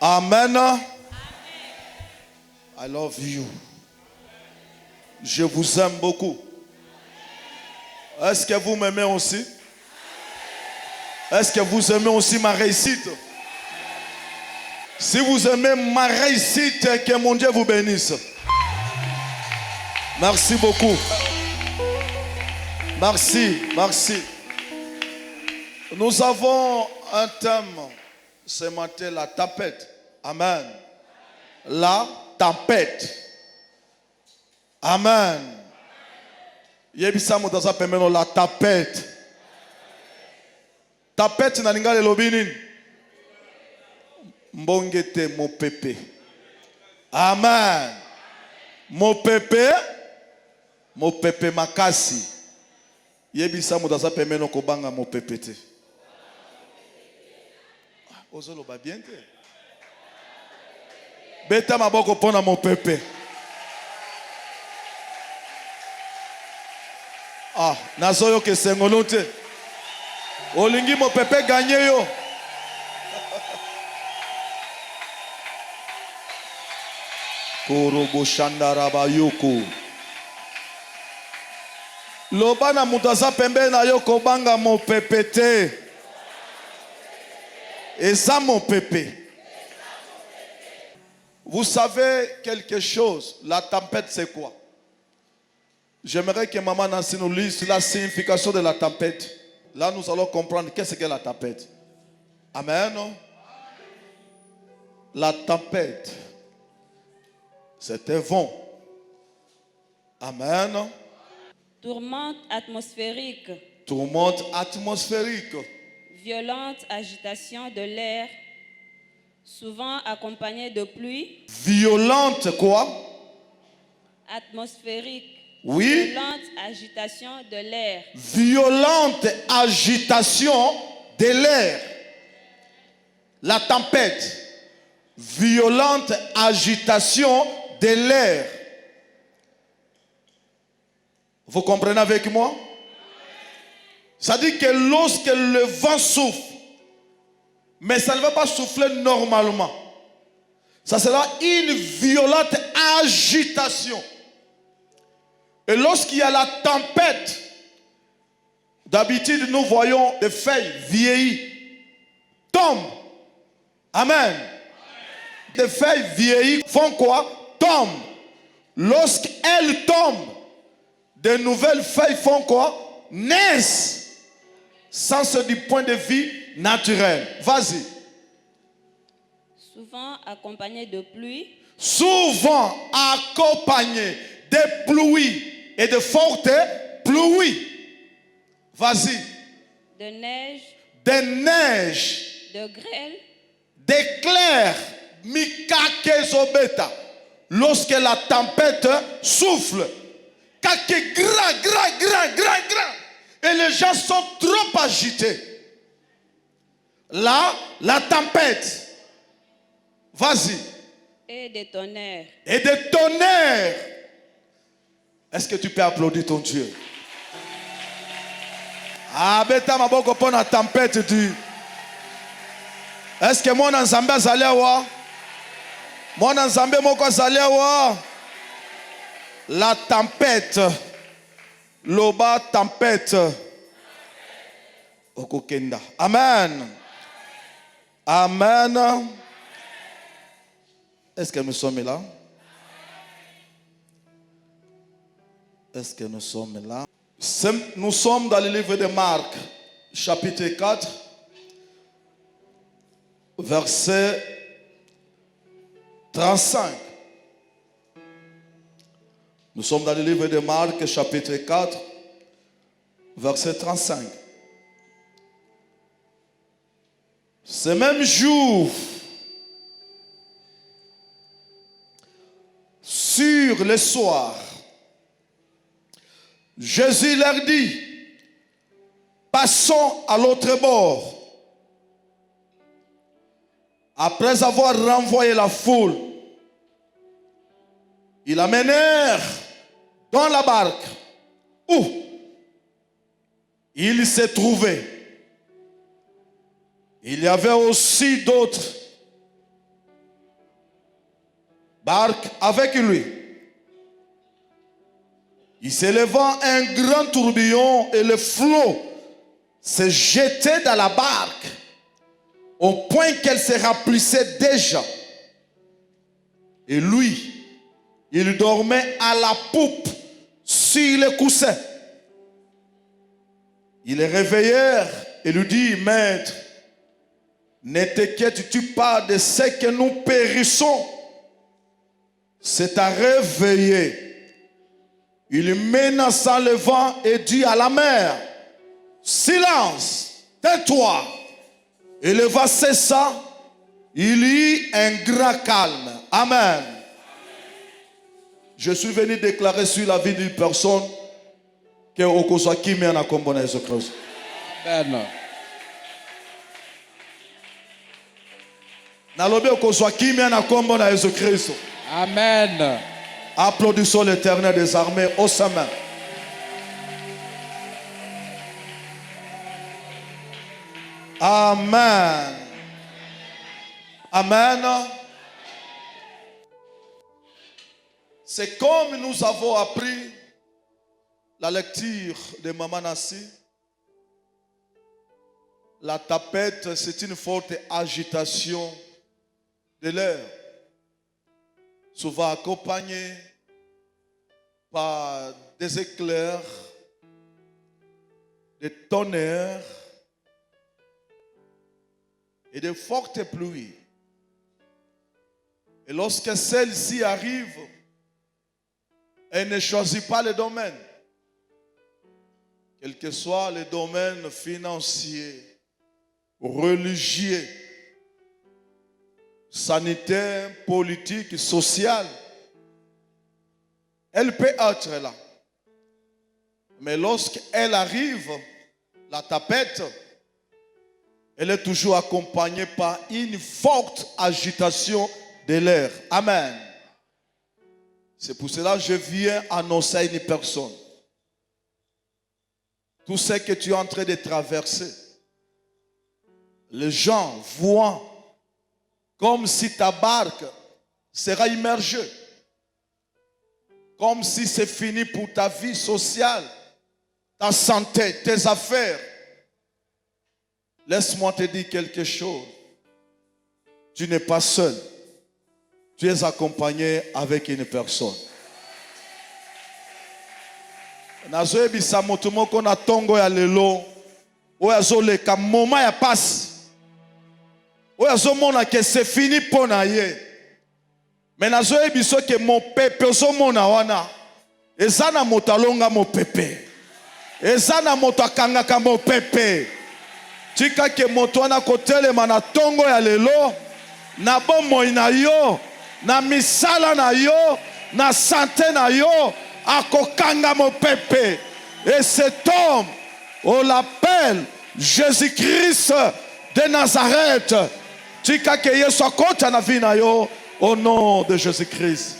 Amen. I love you. Je vous aime beaucoup. Est-ce que vous m'aimez aussi? Est-ce que vous aimez aussi ma réussite? Si vous aimez ma réussite, que mon Dieu vous bénisse. Merci beaucoup. Merci, merci. Nous avons un thème ce matin, la tempête. Amen. La tempête. Amen. Yebisa mutaza pemeno la tempête. Tempête na lingale lobini. Mbongete mon pépé. Amen. Mon pépé makasi. Yebisa mutaza pemeno kobanga mon pépé te. Ozolo ba bien te. Beta maboko pona mon pépé. Ah, nazoyo ke sengolo te. Olingi mon pépé gagné yo. Korobo shandaraba yoko. Lobana mutaza pembe na yoko banga mon pépé te. Et ça mon pépé. Vous savez quelque chose, la tempête c'est quoi? J'aimerais que maman Nancy nous lise la signification de la tempête. Là nous allons comprendre qu'est-ce qu'est la tempête. Amen. La tempête, c'est un vent. Amen. Tourmente atmosphérique. Tourmente atmosphérique. Violente agitation de l'air, souvent accompagnée de pluie. Violente quoi? Atmosphérique. Oui. Violente agitation de l'air. Violente agitation de l'air. La tempête. Violente agitation de l'air. Vous comprenez avec moi? Ça dit que lorsque le vent souffle, mais ça ne va pas souffler normalement. Ça sera une violente agitation. Et lorsqu'il y a la tempête, d'habitude nous voyons des feuilles vieillies tombent. Amen. Des feuilles vieillies font quoi? Tombent. Lorsqu'elles tombent, de nouvelles feuilles font quoi? Naissent. Sens du point de vue naturel. Vas-y. Souvent accompagné de pluie. Souvent accompagné de pluie et de fortes pluies. Vas-y. De neige. De neige. De grêle. D'éclairs. Mikakezobeta. Lorsque la tempête souffle. Kake grand. Et les gens sont trop agités. Là, la tempête. Vas-y. Et des tonnerres. Et des tonnerres. Est-ce que tu peux applaudir ton Dieu? Ah, beta maboko pour la tempête du. Est-ce que mon ensemble a zalé wa? Mon ensemble moko zalé wa? La tempête. Loba tempête. Okokenda. Amen. Amen. Est-ce que nous sommes là? Est-ce que nous sommes là? Nous sommes dans le livre de Marc, chapitre 4, verset 35. Nous sommes dans le livre de Marc, chapitre 4, verset 35. Ce même jour, sur le soir, Jésus leur dit, passons à l'autre bord. Après avoir renvoyé la foule, ils l'amenèrent dans la barque où il se trouvait. Il y avait aussi d'autres barque avec lui. Il s'élevant un grand tourbillon et le flot se jetait dans la barque au point qu'elle se remplissait déjà. Et lui, il dormait à la poupe sur le coussin. Ils le réveillèrent et lui dit, Maître, ne t'inquiètes-tu pas de ce que nous périssons? C'est à réveiller. Il menaça le vent et dit à la mer, silence, tais-toi. Et le vent cessa, il y eut un grand calme. Amen. Je suis venu déclarer sur la vie d'une personne que okozwa kimia na kombo na Yesu Kristo. Amen. Nalobi okozwa kimia na kombo na Yesu Kristo. Amen. Applaudissons l'Éternel des armées au sa main. Amen. Amen. C'est comme nous avons appris la lecture de Maman Nassi. La tapette, c'est une forte agitation de l'air, souvent accompagnée par des éclairs, des tonnerres et de fortes pluies. Et lorsque celle-ci arrive, elle ne choisit pas le domaine. Quel que soit le domaine financier, religieux, sanitaire, politique, social, elle peut être là. Mais lorsqu'elle arrive, la tapette, elle est toujours accompagnée par une forte agitation de l'air. Amen. C'est pour cela que je viens annoncer à une personne. Tout ce que tu es en train de traverser, les gens voient comme si ta barque sera immergée. Comme si c'est fini pour ta vie sociale, ta santé, tes affaires. Laisse-moi te dire quelque chose. Tu n'es pas seul. Tu es accompagné avec une personne. Nazoyebisa moto moko na tongo ya lelo oyo azoleka moment ya pasi oyo azomona ke c'est fini mpo na ye. Mais nazoyebiso ke mopepe ozomona wana eza na moto alonga mopepe, eza na moto akangaka mopepe. Tika ke moto wana kotelema na tongo ya lelo na bomoi na yo, na misala na yo, na santé na yo, akokanga mopepe. Et cet homme, on l'appelle Jésus-Christ de Nazareth. Tika ke Yesu akota na vi na yo au nom de Jésus-Christ.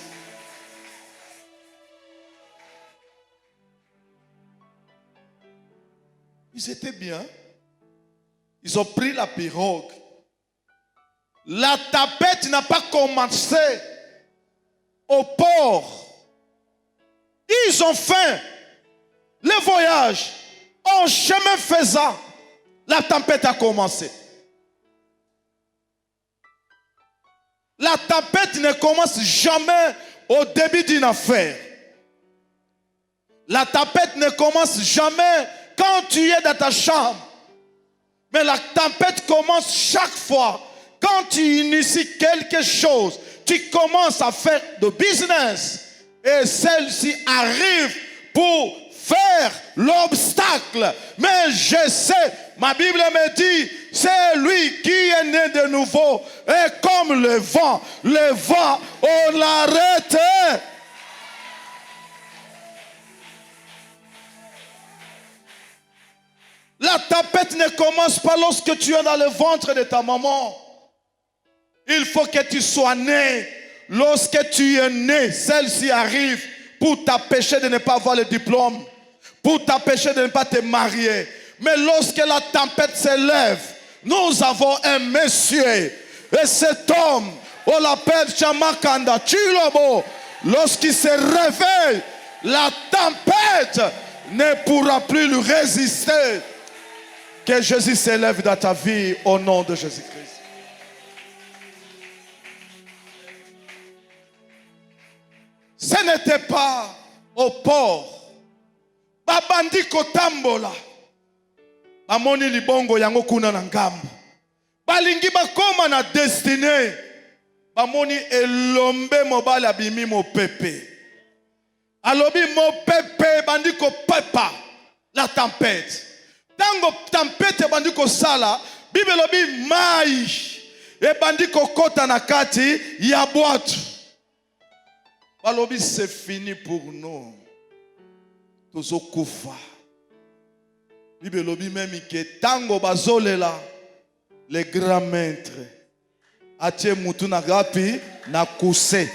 Ils étaient bien. Ils ont pris la pirogue. La tapette n'a pas commencé au port. Ils ont fait le voyage. En chemin faisant, la tempête a commencé. La tempête ne commence jamais au début d'une affaire. La tempête ne commence jamais quand tu es dans ta chambre. Mais la tempête commence chaque fois quand tu inities quelque chose. Tu commences à faire de business. Et celle-ci arrive pour faire l'obstacle. Mais je sais, ma Bible me dit, c'est lui qui est né de nouveau. Et comme le vent, on l'arrête. La tempête ne commence pas lorsque tu es dans le ventre de ta maman. Il faut que tu sois né. Lorsque tu es né, celle-ci arrive pour t'empêcher de ne pas avoir le diplôme, pour t'empêcher de ne pas te marier. Mais lorsque la tempête s'élève, nous avons un monsieur. Et cet homme, On l'appelle Chamakanda, Chilobo. Lorsqu'il se réveille, la tempête ne pourra plus lui résister. Que Jésus s'élève dans ta vie au nom de Jésus-Christ. Ce n'était pas au port. Babandi kotambola. Bamoni libongo yango kuna na ngambo. Balingi bakoma na destinée. Bamoni elombe mobali abimi mopepe. Alobi mopepe bandi ko pepa la tempête. Tango tempête bandi ko sala, Bible lobi mai e bandi ko kota na kati ya boîte. Balobi c'est fini pour nous. Tozo kufa. Bible lobi même que tango bazolela les grands maîtres atie mutu na gapi na kuse.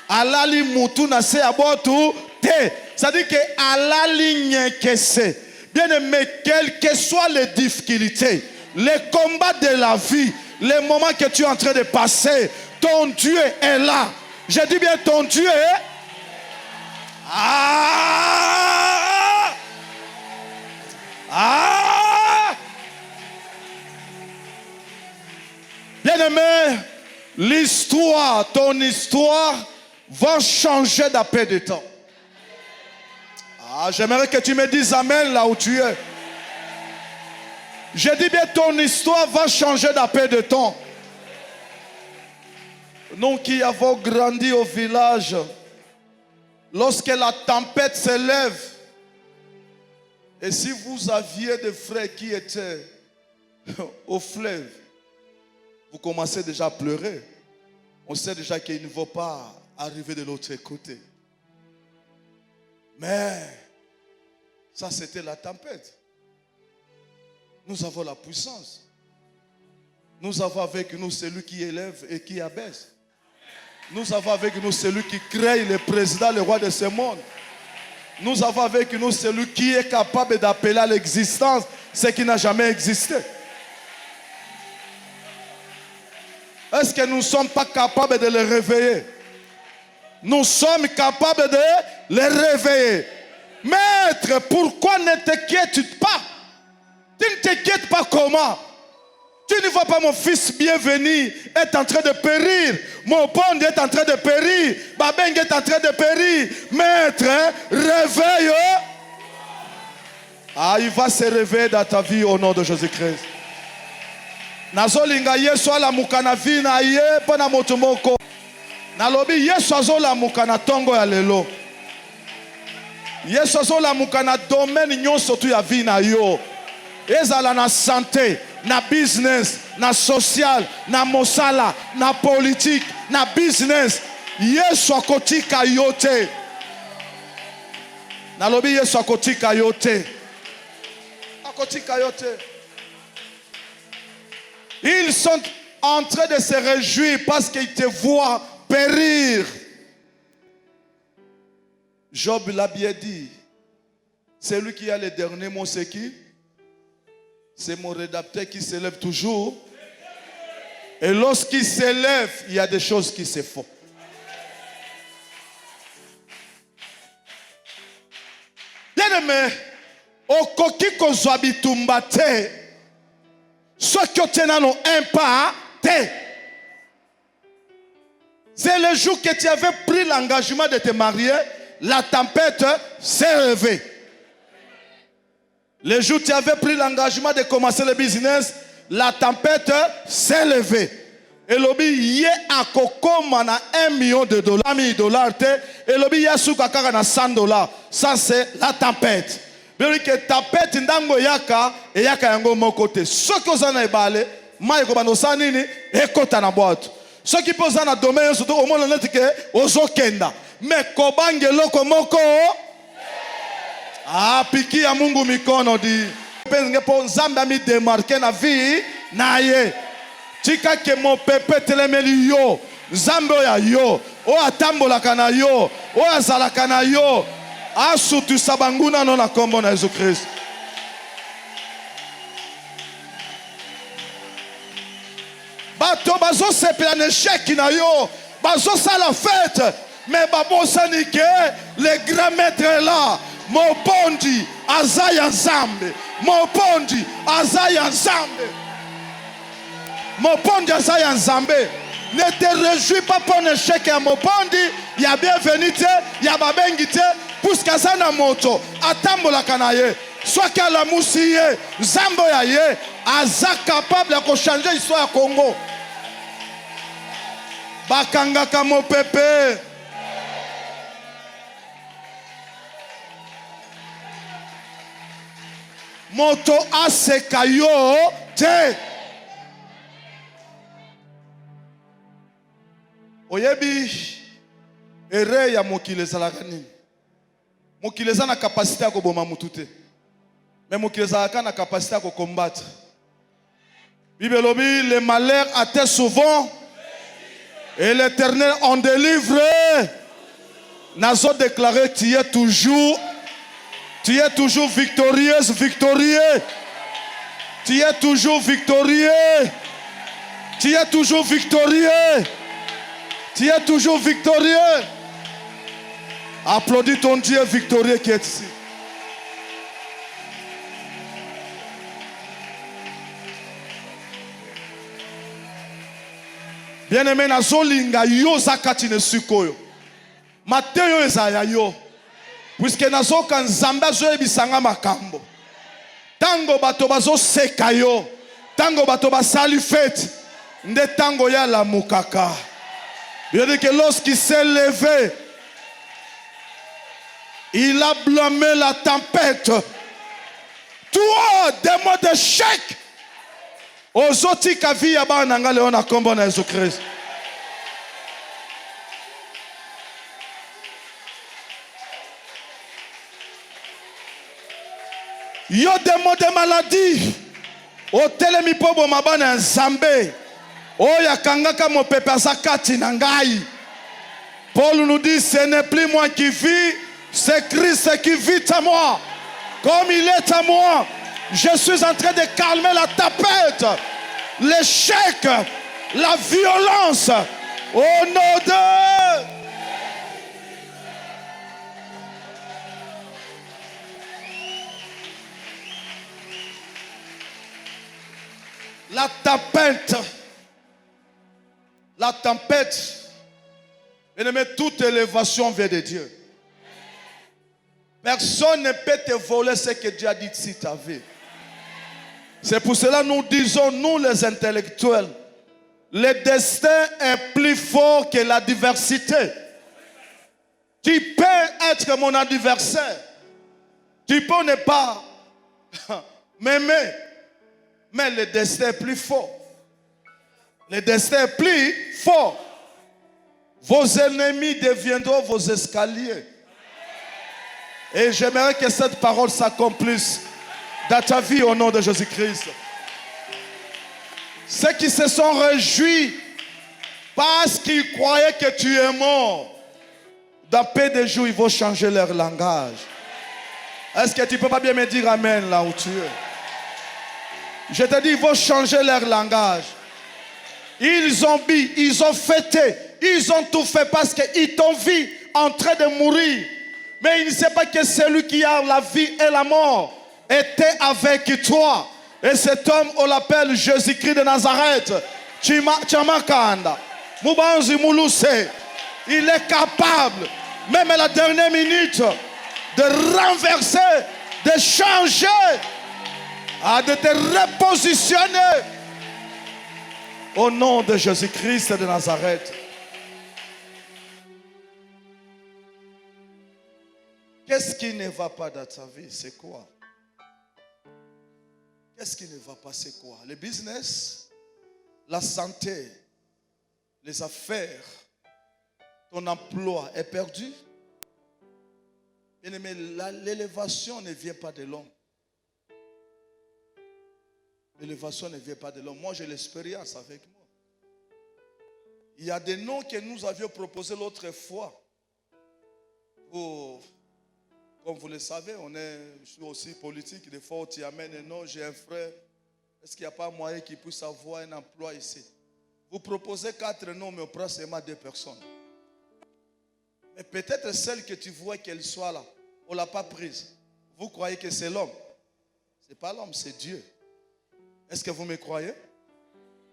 Alali mutu na se abotu te. Ça dit que alali nyekese. Bien aimé, quelles que soient les difficultés, les combats de la vie, les moments que tu es en train de passer, ton Dieu est là. Je dis bien ton Dieu est. Ah! Ah! Bien aimé, l'histoire, ton histoire va changer d'après de temps. Ah, j'aimerais que tu me dises amen là où tu es. Je dis bien ton histoire va changer d'après de temps. Nous qui avons grandi au village, lorsque la tempête s'élève, et si vous aviez des frères qui étaient au fleuve, vous commencez déjà à pleurer. On sait déjà qu'il ne faut pas arriver de l'autre côté. Mais ça, c'était la tempête. Nous avons la puissance. Nous avons avec nous celui qui élève et qui abaisse. Nous avons avec nous celui qui crée le président, le roi de ce monde. Nous avons avec nous celui qui est capable d'appeler à l'existence ce qui n'a jamais existé. Est-ce que nous ne sommes pas capables de le réveiller? Nous sommes capables de le réveiller. Maître, pourquoi ne t'inquiètes pas? Tu ne t'inquiètes pas comment? Tu ne vois pas mon fils bienvenu est en train de périr. Mon pond est en train de périr. Babeng est en train de périr. Maître, réveille. Ah, il va se réveiller dans ta vie au nom de Jésus-Christ. Nazolinga Yesu ala mukana vi na ye pona moto moko. Nalobi Yesu azola mukana tongo ya lelo. Yesu azola mukana domaine nyonso tu ya vi na yo. Ezala na santé, na business, na social, na mosala, na politique, na business. Yesu akotika yote. Nalobi Yesu akotika yote. Akotika yote. Ils sont en train de se réjouir parce qu'ils te voient périr. Job l'a bien dit. C'est lui qui a le dernier mot, c'est qui? C'est mon rédacteur qui s'élève toujours. Et lorsqu'il s'élève, il y a des choses qui se font. Bien aimé, au koki kozwabitumba te. Ceux qui ont un pas, c'est le jour que tu avais pris l'engagement de te marier, la tempête s'est levée. Le jour où tu avais pris l'engagement de commencer le business, la tempête s'est levée. Et l'obi yé a kokoma na $1 million, $1 million, et l'obi yé soukakara na $100. Ça c'est la tempête. Que tempête ndango yaka et yaka yango mokote. Ce que vous en avez balé, maïko banosa nini ekota na boîte. Ce qui pose na domaine surtout au monde net que ozo kenda. Mais kobange loko moko. Ah piki ya Mungu mikono di. Penge po nzambe mi démarquer na vie na ye. Tika ke mo pepe telemeli yo. Nzambe ya yo. O atambola kana yo. O azala kana yo. Asutu sabanguna no na kombo na Jésus-Christ. Bato bazo sepela na échec na yo. Bazo sa la fête. Mais babosani ke le grand maître est là. Mopondi azaya nzambe. Mopondi azaya nzambe. Mopondi azaya nzambe. Ne te réjouis pas pour l'échec à Mopondi. Il y a bienvenue, il y a babengite. Puisque ça na moto. Atambola kanaye. Soit qu'à la moussiye. Zambo ya ye. Aza capable de changer l'histoire à Congo. Bakanga kamo pepe. Moto asekayo te. Oyebi ere ya mokili ezalaka nini? Mokili eza na capacité ya koboma mutu te. Mais mokili ezalaka na capacité ya kokombattre. Bible elobi le malheur atteint souvent et l'Éternel en délivre. Nazo déclaré tu es toujours victorieuse, victorieux. Tu es toujours victorieux. Tu es toujours victorieux. Tu es toujours victorieux. Applaudis ton Dieu victorieux qui est ici. Bien-aimé, nazolinga yo zakati ne sukoyo. Mateyo ezaya yo. Puisque nazoka nzambe azoyebisanga makambo. Tango bato bazo seka yo. Tango bato basali fête. Nde tango ya la mukaka. Il dit que lorsqu'il s'est levé, il a blâmé la tempête. Toi, des mots d'échec. Ozoti kavi ya ba nanga leo na kombo na Yesu Christ. Yo des mots de maladie. O telemi pobo mabana nzambe. Oya kangaka mopepe azakati na ngai. Paul nous dit, ce n'est plus moi qui vis, c'est Christ qui vit à moi. Comme il est à moi, je suis en train de calmer la tempête, l'échec, la violence. Au nom de... La tempête. La tempête, bien-aimé, toute élévation vient de Dieu. Personne ne peut te voler ce que Dieu a dit si ta vie. C'est pour cela que nous disons, nous les intellectuels, le destin est plus fort que l'adversité. Tu peux être mon adversaire. Tu peux ne pas m'aimer. Mais le destin est plus fort. Le destin est plus fort. Vos ennemis deviendront vos escaliers. Et j'aimerais que cette parole s'accomplisse dans ta vie au nom de Jésus-Christ. Ceux qui se sont réjouis parce qu'ils croyaient que tu es mort, dans peu de jours, ils vont changer leur langage. Est-ce que tu ne peux pas bien me dire amen là où tu es? Je te dis, ils vont changer leur langage. Ils ont bu, ils ont fêté, ils ont tout fait parce qu'ils t'ont vu en train de mourir. Mais ils ne savent pas que celui qui a la vie et la mort était avec toi. Et cet homme, on l'appelle Jésus-Christ de Nazareth. Chimakanda. Mubanzi Moulouse. Il est capable, même à la dernière minute, de renverser, de changer, de te repositionner. Au nom de Jésus-Christ de Nazareth. Qu'est-ce qui ne va pas dans ta vie? C'est quoi? Qu'est-ce qui ne va pas? C'est quoi? Le business, la santé, les affaires, ton emploi est perdu? Bien aimé, l'élévation ne vient pas de l'homme. L'élévation ne vient pas de l'homme. Moi, j'ai l'expérience avec moi. Il y a des noms que nous avions proposés l'autre fois. Comme vous le savez, je suis aussi politique. Des fois, tu amènes un nom, j'ai un frère. Est-ce qu'il n'y a pas moyen qu'il puisse avoir un emploi ici? Vous proposez 4 noms, mais on prend seulement 2 personnes. Mais peut-être celle que tu vois qu'elle soit là, on ne l'a pas prise. Vous croyez que c'est l'homme? Ce n'est pas l'homme, c'est Dieu. Est-ce que vous me croyez?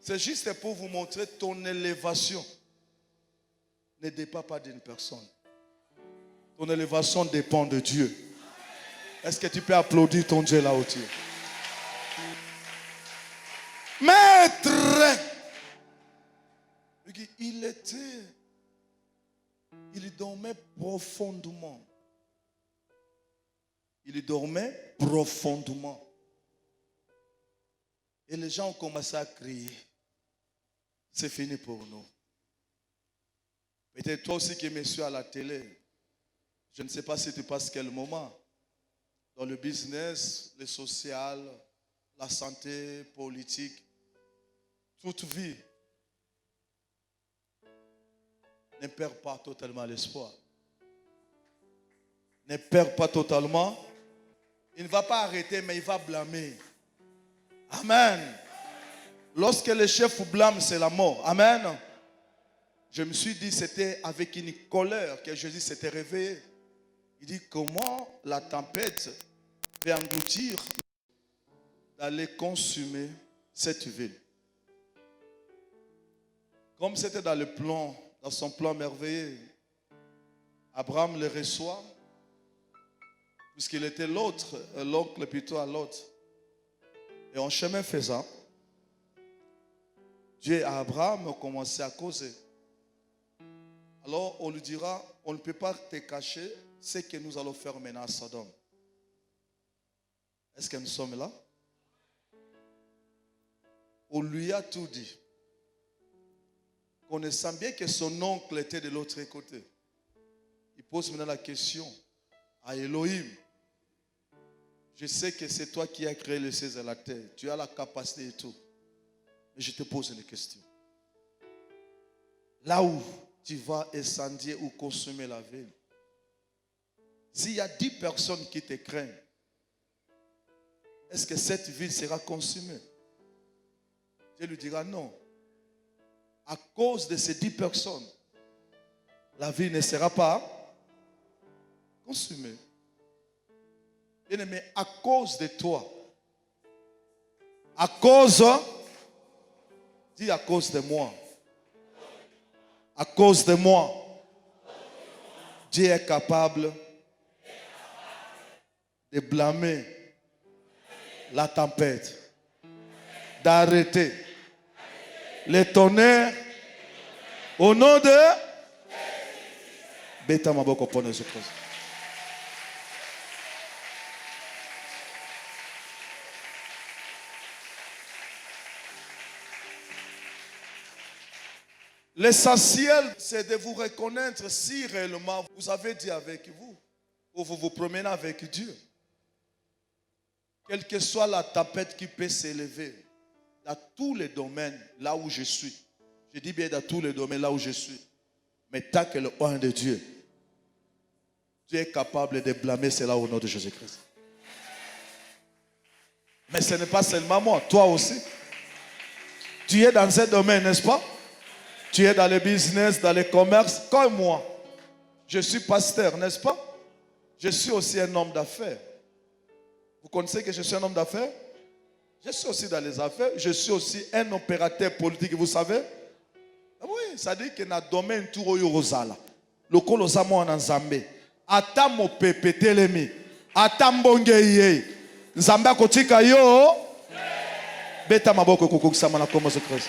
C'est juste pour vous montrer ton élévation ne dépend pas d'une personne. Ton élévation dépend de Dieu. Est-ce que tu peux applaudir ton Dieu là au-dessus? Maître! Il dormait profondément. Il dormait profondément. Et les gens ont commencé à crier. C'est fini pour nous. Peut-être toi aussi qui me suis à la télé. Je ne sais pas si tu passes quel moment. Dans le business, le social, la santé, politique, toute vie. Ne perds pas totalement l'espoir. Ne perds pas totalement. Il ne va pas arrêter, mais il va blâmer. Amen. Lorsque le chef blâme, c'est la mort. Amen. Je me suis dit, c'était avec une colère que Jésus s'était réveillé. Il dit, comment la tempête peut engloutir, d'aller consumer cette ville. Comme c'était dans le plan, dans son plan merveilleux, Abraham le reçoit, puisqu'il était l'oncle plutôt à l'autre. Et en chemin faisant, Dieu et Abraham ont commencé à causer. Alors on lui dira, on ne peut pas te cacher ce que nous allons faire maintenant à Sodome. Est-ce que nous sommes là? On lui a tout dit. Connaissant bien que son oncle était de l'autre côté. Il pose maintenant la question à Elohim. Je sais que c'est toi qui as créé le ciel et la terre. Tu as la capacité et tout. Mais je te pose une question. Là où tu vas incendier ou consumer la ville, s'il y a 10 personnes qui te craignent, est-ce que cette ville sera consumée? Dieu lui dira non. À cause de ces 10 personnes, la ville ne sera pas consumée. Bien-aimé, à cause de toi, à cause, dis à cause de moi, à cause de moi, Dieu est capable de blâmer la tempête, d'arrêter les tonnerres au nom de Beta Maboko pour nous. L'essentiel, c'est de vous reconnaître si réellement vous avez dit avec vous, ou vous vous promenez avec Dieu. Quelle que soit la tempête qui peut s'élever, dans tous les domaines, là où je suis. Je dis bien dans tous les domaines, là où je suis. Mais tant que le oint de Dieu, Dieu est capable de blâmer cela au nom de Jésus-Christ. Mais ce n'est pas seulement moi, toi aussi. Tu es dans un domaine, n'est-ce pas? Tu es dans le business, dans le commerce, comme moi. Je suis pasteur, n'est-ce pas? Je suis aussi un homme d'affaires. Vous connaissez que je suis un homme d'affaires? Je suis aussi dans les affaires. Je suis aussi un opérateur politique, vous savez? Oui, ça dit que dans le domaine tout rosala. Le col aux amants en Zambé. Ata mo pepe telemi. Ata mbonge ye. Zamba kotika yo. Beta maboko kukusama na komo zo Christ.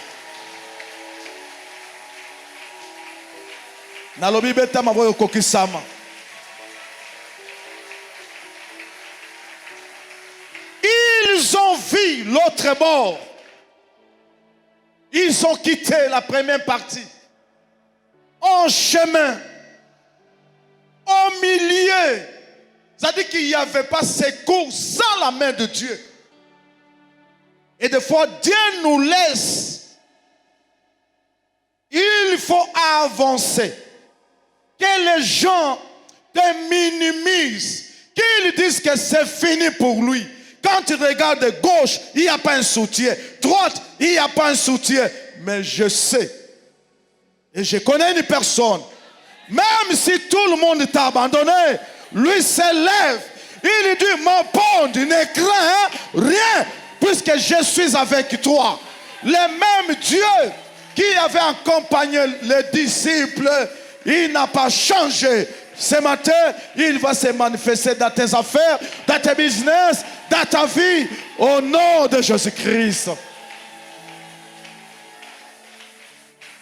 Nalobi beta maboko kokisama. Ils ont vu l'autre bord. Ils ont quitté la première partie. En chemin. Au milieu. Ça dit qu'il n'y avait pas secours sans la main de Dieu. Et des fois, Dieu nous laisse. Il faut avancer. Que les gens te minimisent. Qu'ils disent que c'est fini pour lui. Quand tu regardes de gauche, il n'y a pas un soutien. Droite, il n'y a pas un soutien. Mais je sais, et je connais une personne, même si tout le monde t'a abandonné, lui s'élève. Il dit, mon pont, ne crains rien, puisque je suis avec toi. Le même Dieu qui avait accompagné les disciples, il n'a pas changé. Ce matin, il va se manifester dans tes affaires, dans tes business, dans ta vie, au nom de Jésus-Christ.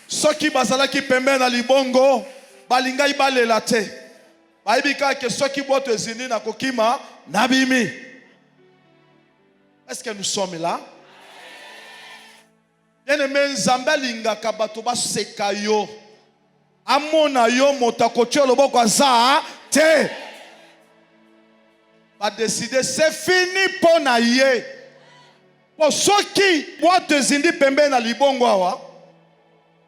Ceux qui bazala qui pembe na libongo, balinga ibalela te. Baibika que ceux qui boivent ezini na kokima nabimi. Est-ce que nous sommes là? Bien-aimé, Nzambe alingaka bato baseka yo. Amona yo motakotia loboko aza te. Ba décider c'est fini pour na ye. Pour ceux qui boivent ezini pembe na libongo awa.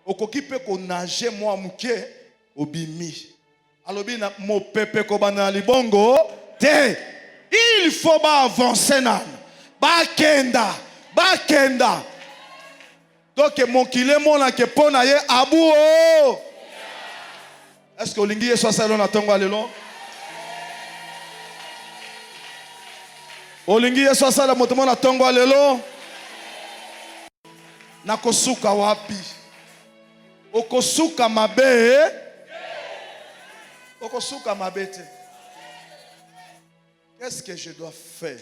Okoki pe ko nager moi muke obimi. Alobi na mo pepe ko bana libongo te. Il faut ba avancer nan. Ba kenda. Donc mon kile mona ke pona ye abu o. Est-ce que olingi yeso asalo na tongo alelo? Olingi yeso asala motomo na tongo alelo? Na kosuka wapi? Okosuka mabe. Okosuka mabete. Qu'est-ce que je dois faire?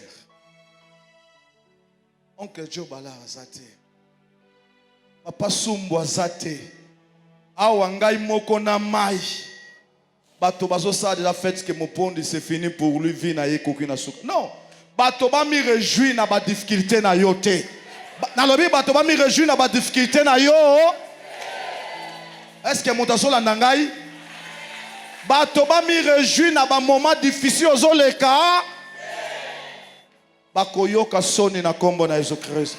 Oncle Joe Bala azate. Papa Sumbu azate. Awa ngai moko na mai. Bato bazo sa de la fête que mon pont c'est fini pour lui vie na ye koki na suka. Non. Bato ba mi réjouir na ba difficulté na yo te. Na lobi bato ba mi réjouir na ba difficulté na yo. Est-ce que mon taso la nangai? Bato ba mi réjouir na ba moment difficile ozo leka. Bakoyoka soni na kombo na Yesu Christ.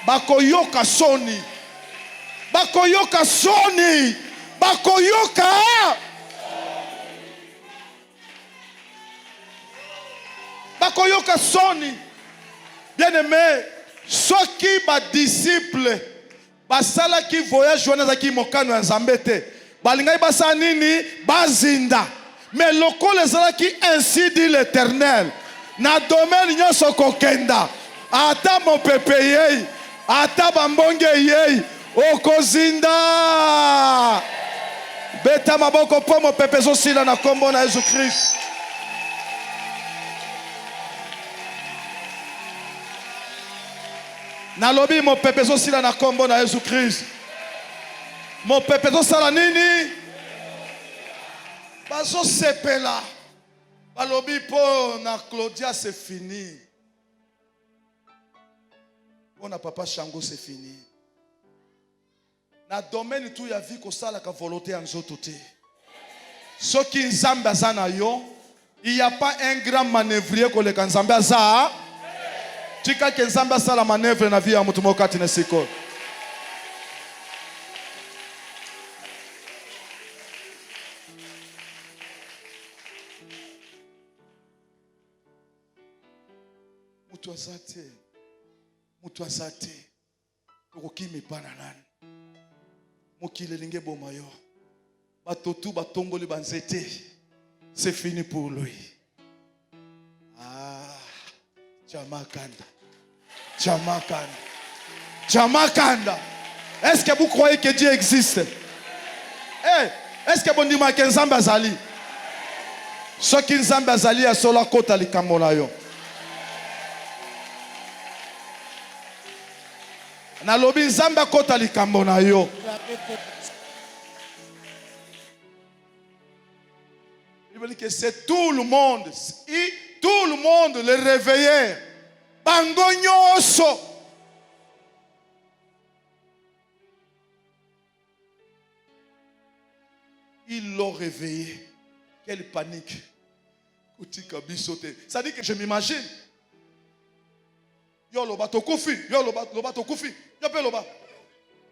Bakoyoka soni. Bakoyoka soni. Bakoyoka. Bakoyoka soni. Bien-aimé, ceux qui ba disciples basala qui voyage wana ki mokano ya Nzambe te. Balingai basa nini bazinda. Mais lokolo ezala qui ainsi dit l'Éternel. Na domaine nyonso kokenda. Ata mo pepe yei, ata bambonge yei, okozinda. Beta maboko po mo pepe zo sila na kombo na Yesu Christ. Na lobi mo pepe zo sila na kombo na Yesu Christ. Mo pepe zo sala nini? Bazo sepela. Balobi po na Claudia c'est fini. On a papa Shango c'est fini. Na domaine tout ya vie ko sala ka volonté en nzoto te. Ce qui Nzambe azana yo, il y a pas un grand manœuvrier ko le Nzambe aza. Tika ke Nzambe asala manœuvre na vie ya mutu mokati na siko. Mutu azate okokimi pana nani mokile linge boma yo batotu batongoli banzete c'est fini pour lui. Jamakanda. Est-ce que vous croyez que Dieu existe? Est-ce que vous dites que Nzambe azali? Ce qui Nzambe azali a sola kota likambo na yo. Na lobi Nzambe kota likambo na yo. Il veut dire que c'est tout le monde. Tout le monde le réveillait. Bango nyonso. Ils l'ont réveillé. Quelle panique. Ça dit que je m'imagine. Yo loba tokufi, yo loba tokufi, yo pe loba.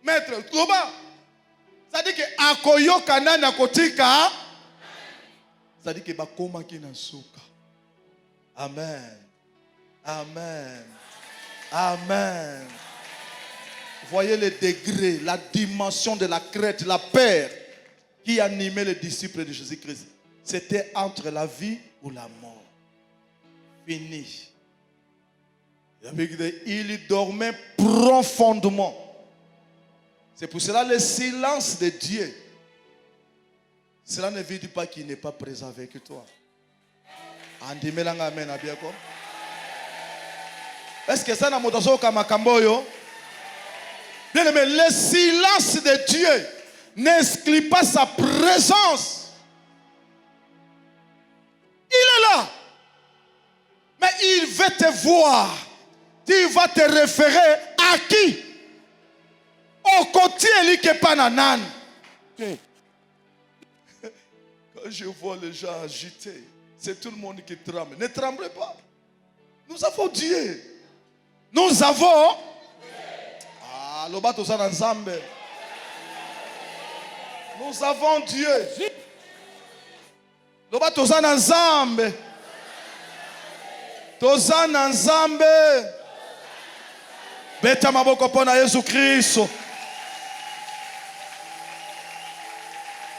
Maître, loba. Ça dit que akoyoka nani akotika. Ça dit que bakoma ki na suka. Amen. Amen. Amen. Voyez les degrés, la dimension de la crainte, la peur qui animait les disciples de Jésus-Christ. C'était entre la vie ou la mort. Fini. Il dormait profondément. C'est pour cela le silence de Dieu. Cela ne veut dire pas qu'il n'est pas présent avec toi. Est-ce que ça n'a pas makamboyo? Bien aimé, le silence de Dieu n'exclut pas sa présence. Il est là. Mais il veut te voir. Tu vas te référer à qui? Au côté qui est pas nanan. Quand je vois les gens agités, c'est tout le monde qui tremble. Ne tremblez pas. Nous avons Dieu. Nous avons. Ah, le bateau ça ensemble. Nous avons Dieu. Le bateau ça ensemble. Tozana nzambe. Beta maboko pona Yesu Kristo.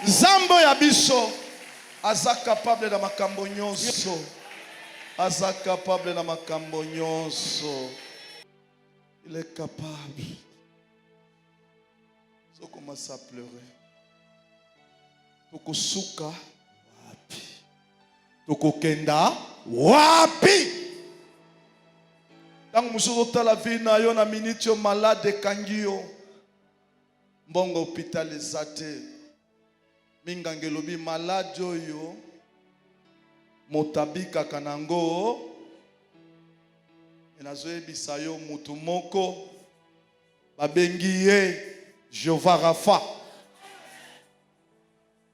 Nzambo ya biso aza capable na makambo nyonso. Aza capable na makambo nyonso. Il est capable. So commence à pleurer. Tokosuka wapi. Tokokenda wapi. Tant que la vie na yo na minute yo malade kangio. Mbongo hôpital ezate. Mingangelobi malade yo. Motabika kanango. Enazoe bisayo mutu moko. Babengi ye Jehovah Rapha.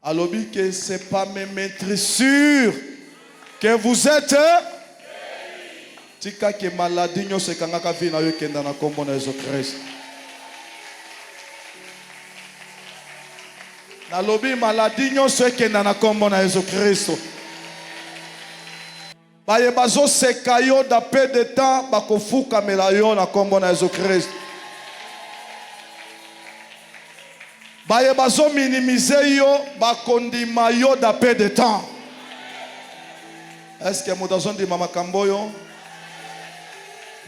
Alobi que c'est pas même être sûr que vous êtes. Tika ke maladie nyonso ekangaka vi na yo kenda na kombo na Yesu Kristo. Nalobi maladie nyonso ekenda na kombo na Yesu Kristo. Baye bazo seka yo da peu de temps bakofuka mela yo na kombo na Yesu Kristo. Baye bazo minimiser yo bakondima yo da peu de temps. Est-ce que moutazo ndi mama kamboyo?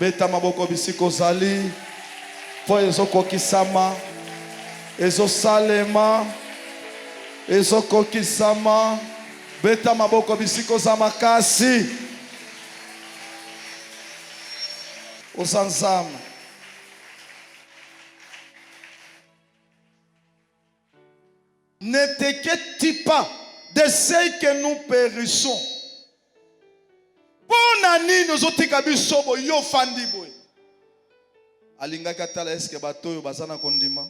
Beta maboko bisiko zali po ezoko kisama ezo salema ezoko kisama beta maboko bisiko za makasi osanzama. Ne t'inquiète pas de ce que nous périssons. Bonani nous otika biso bo yo fandi boy. Alinga katala eske bato yo bazana kondima?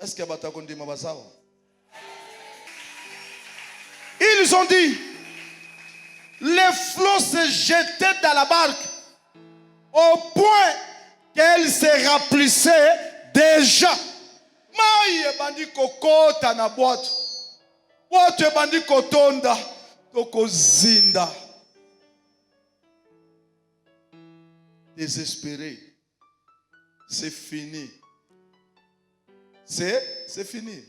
Eske bata kondima basawa? Ils ont dit les flots se jetaient dans la barque au point qu'elle se remplissait déjà. Maïe bandi kokota na boîte. Boîte bandi kotonda. Tokozinda. Désespéré. C'est fini. C'est fini.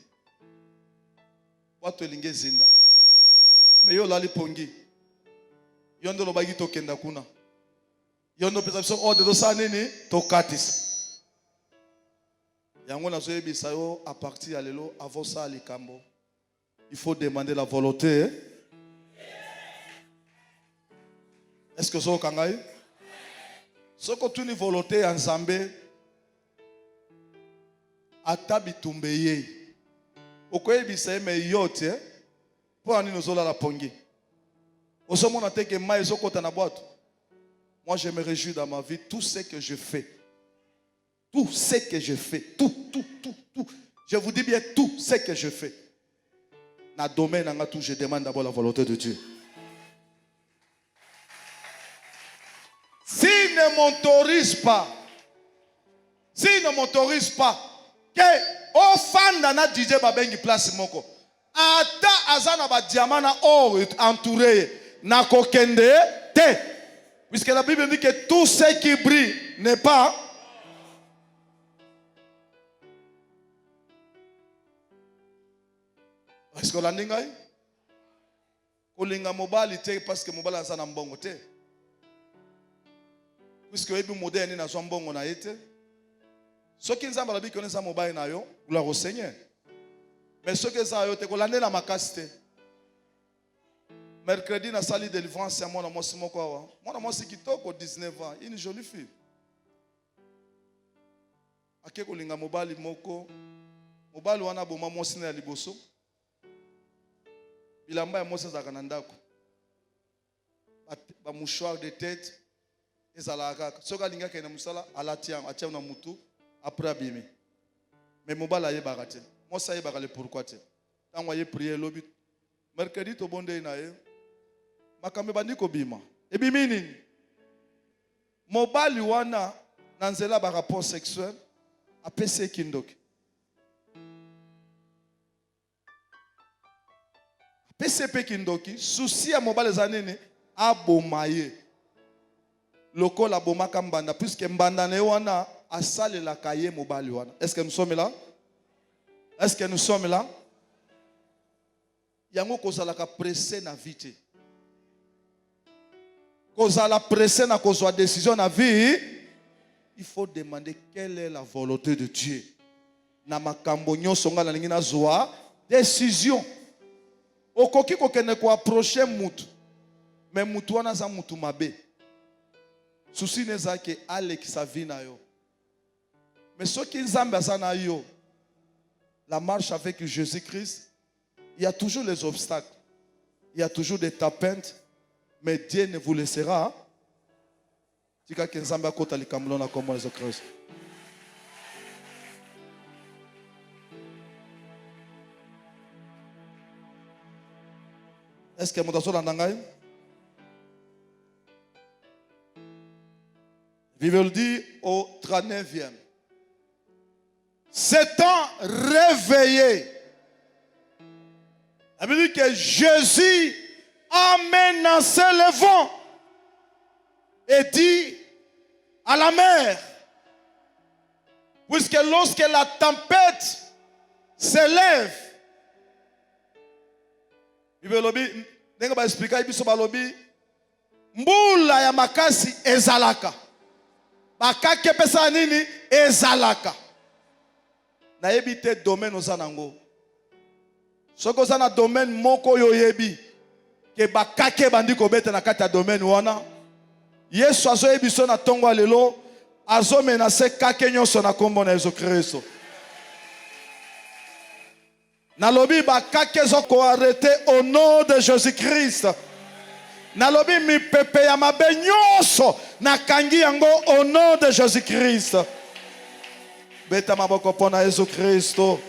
Watu elinge zinda. Mais yo lali pongi. Yondo lo bagi tokenda kuna. Yondo pesa biso ode do sanini tokatisa. Yango na zoyebisa yo à partir ya lelo avant ça likambo. Il faut demander la volonté. Hein? Est-ce que ça kangai? Ce que tu ni volonté en Zambé atabitumbe okoye bisa me yote pour ani nozola la pongi. Osomona te ke mai ezokota na boîte. Moi je me réjouis dans ma vie tout ce que je fais. Tout ce que je fais, tout. Je vous dis bien tout ce que je fais. Dans le domaine en tout, je demande d'abord la volonté de Dieu. S'il ne m'autorise pas, que au fan na DJ babengi place moko, ata azana ba diamant na or entouré na kokende te, puisque la Bible dit que tout ce qui brille n'est pas Est-ce que vous l'avez dit? Kolinga mobali te parce que mobali aza na mbongo te. Puisque ebi moderne na zo mbongo na yete. Soki nzamba la bi connaît mobali na yo, gloire au Seigneur. Mais soki za yo te kolande na makasi te. Mercredi na sali délivrance ya mwana mwasi moko awa. Mwana mwasi kitoko 19 ans, une jolie fille. Ake kolinga mobali moko. Mobali wana boma mwasi na ya liboso. Bilamba ya mwasi azaka na ndako. Ba mouchoir de tête ezala kaka. Soka linga kena musala alati yango atia na mutu après abimi. Mais mobali ayebaka te. Mwasi ayebaka le pourquoi te. Tango aye prier lobi. Mercredi to bonde na ye. Makambe bandi ko bima. Ebimi nini? Mobali wana na nzela ba rapport sexuel apese kindoki. PCP kindoki, souci à mobile zanene, abomaye. Loko la bomaka mbanda, puisque mbanda ne wana, asale la kaye mobile wana. Est-ce que nous sommes là? Est-ce que nous sommes là? Yango kozala ka pressé na vite. Kozala pressé na kozwa décision na vie. Il faut demander quelle est la volonté de Dieu. Na makambo nyonso nga na lingi na zwa décision. Okoki kokene ko approcher mutu. Mais mutu wana za mutu mabe. Souci neza ke Alex sa vie na yo. Mais ceux qui nzambe azana yo. La marche avec Jésus-Christ, il y a toujours les obstacles. Il y a toujours des tapintes, mais Dieu ne vous laissera. Tika ke nzambe akota likambo na kombo na Jésus-Christ. Est-ce que mon dans Nangaï? Bible le dit au 39e. S'étant réveillé, ça veut dire que Jésus amène en s'élevant et dit à la mer, puisque lorsque la tempête s'élève, Bible lobi nenga ba expliquer biso ba lobi mbula ya makasi ezalaka bakake pesa nini ezalaka na yebi te domaine ozanango soko zana domaine moko yo yebi ke bakake bandi ko beta na kata domaine wana Yesu azo yebiso na tongo lelo azo menacer kake nyonso na kombo na Yesu Kristo. Nalobi bakake zoko arrêté au nom de Jésus-Christ. Nalobi mi pepe ya mabe nyonso na kangi yango au nom de Jésus-Christ. Beta maboko pona Yesu Kristo.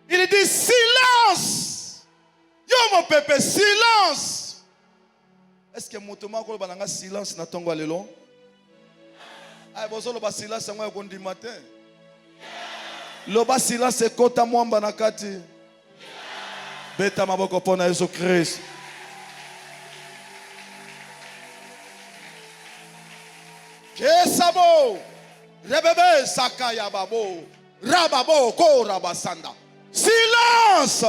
Il dit silence. Yo mon pepe silence. Est-ce que moutoma ko bananga silence na tongo lelo? Ay bozo lo ba silence ngo ya kondi matin. Lo ba silence kota mwamba na kati. Beta maboko pona Yesu Christ. Kesabo. Rebebe sakaya babo. Rababo ko rabasanda. Silence.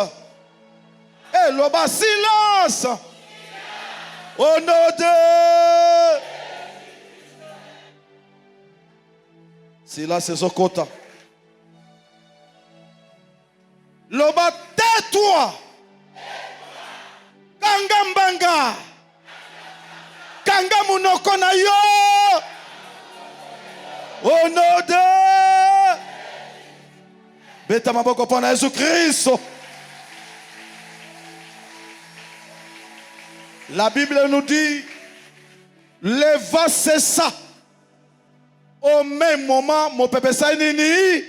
Eh lo ba silence. Au nom de silence Zokota. Loba tais-toi. Kangambanga. Kanga munoko na yo. Au nom de Beta maboko pona Jésus Christ. La Bible nous dit, le vent cessa. Au même moment, mon pépé Sainini.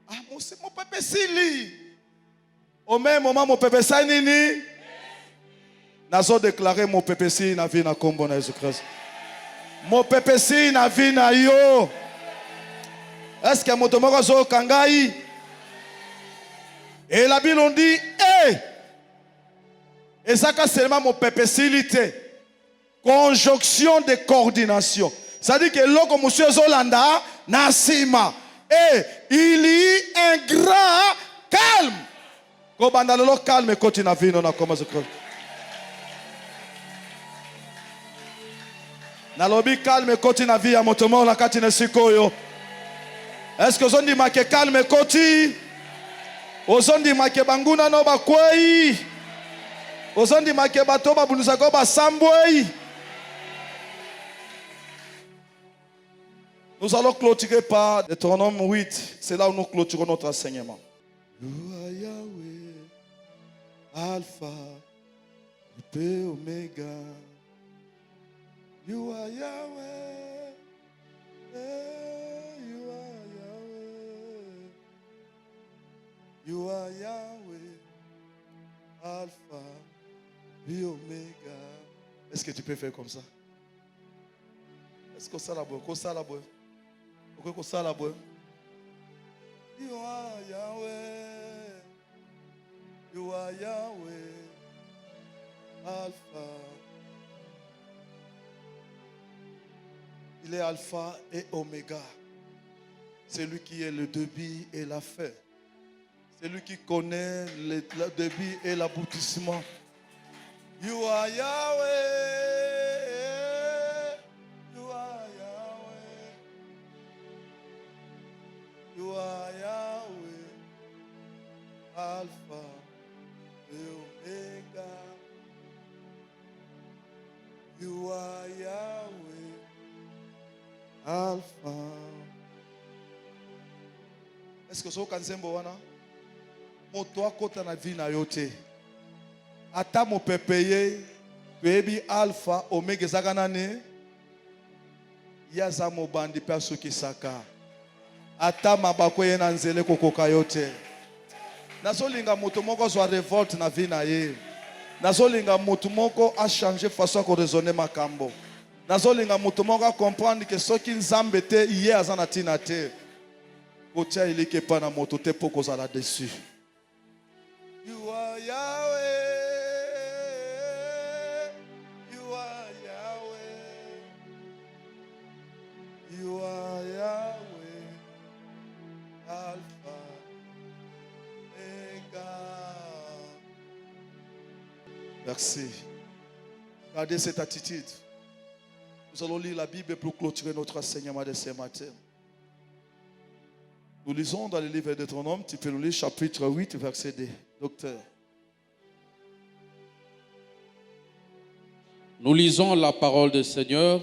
Ah, mon pépé Sili. Au même moment, mon pépé Sainini. Nazo déclaré mon pépé Sili na vie na kombo na Jésus Christ. Mon pépé Sili na vie na yo. Est-ce que mon tomoko zo kangai? Et la Bible nous dit, et ça, c'est seulement mon pépé silité. Conjonction de coordination. C'est-à-dire que l'oko monsieur Zolanda Nasima. Et il y a un grand calme. Kobanda lolo calme koti na vino na koma zokro. Na lobi calme koti na via motomo na kati na sikoyo. Est-ce que zondi make calme koti? Ozondi make banguna no bakwei. Ozondi make bato babunisa ko basambwei. Nous allons clôturer par Deutéronome 8. C'est là où nous clôturons notre enseignement. You are Yahweh, Alpha, et Omega. You are Yahweh, you are Yahweh. You are Yahweh, Alpha, et Omega. Est-ce que tu peux faire comme ça? Est-ce que ça la boue? You are Yahweh, you are Yahweh, Alpha. Il est Alpha et Oméga. C'est lui qui est le début et la fin. C'est lui qui connaît le début et l'aboutissement. You are Yahweh. You are Yahweh, Alpha et Omega. You are Yahweh, Alpha. Est-ce que so kanzembo wana? Moto akota na vie na yote. Ata mo pepeye, bebi Alpha, Omega zaganane. Yaza mo bandi perso kisaka. Ata mabako ye na nzele kokoka yote. Nazolinga moto moko zwa revolte na vie na ye. Nazolinga moto moko a changer façon ko raisonner makambo. Nazolinga moto moko a comprendre que soki nzambe te iye azana tina te. Kotia ilike pa na moto te poko za la dessus. You are Yahweh. You are Yahweh. You are Yahweh. Alpha, Omega. Merci. Gardez cette attitude. Nous allons lire la Bible pour clôturer notre enseignement de ce matin. Nous lisons dans le livre de Deutéronome, tu peux nous lire chapitre 8, verset 2. Docteur. Nous lisons la parole du Seigneur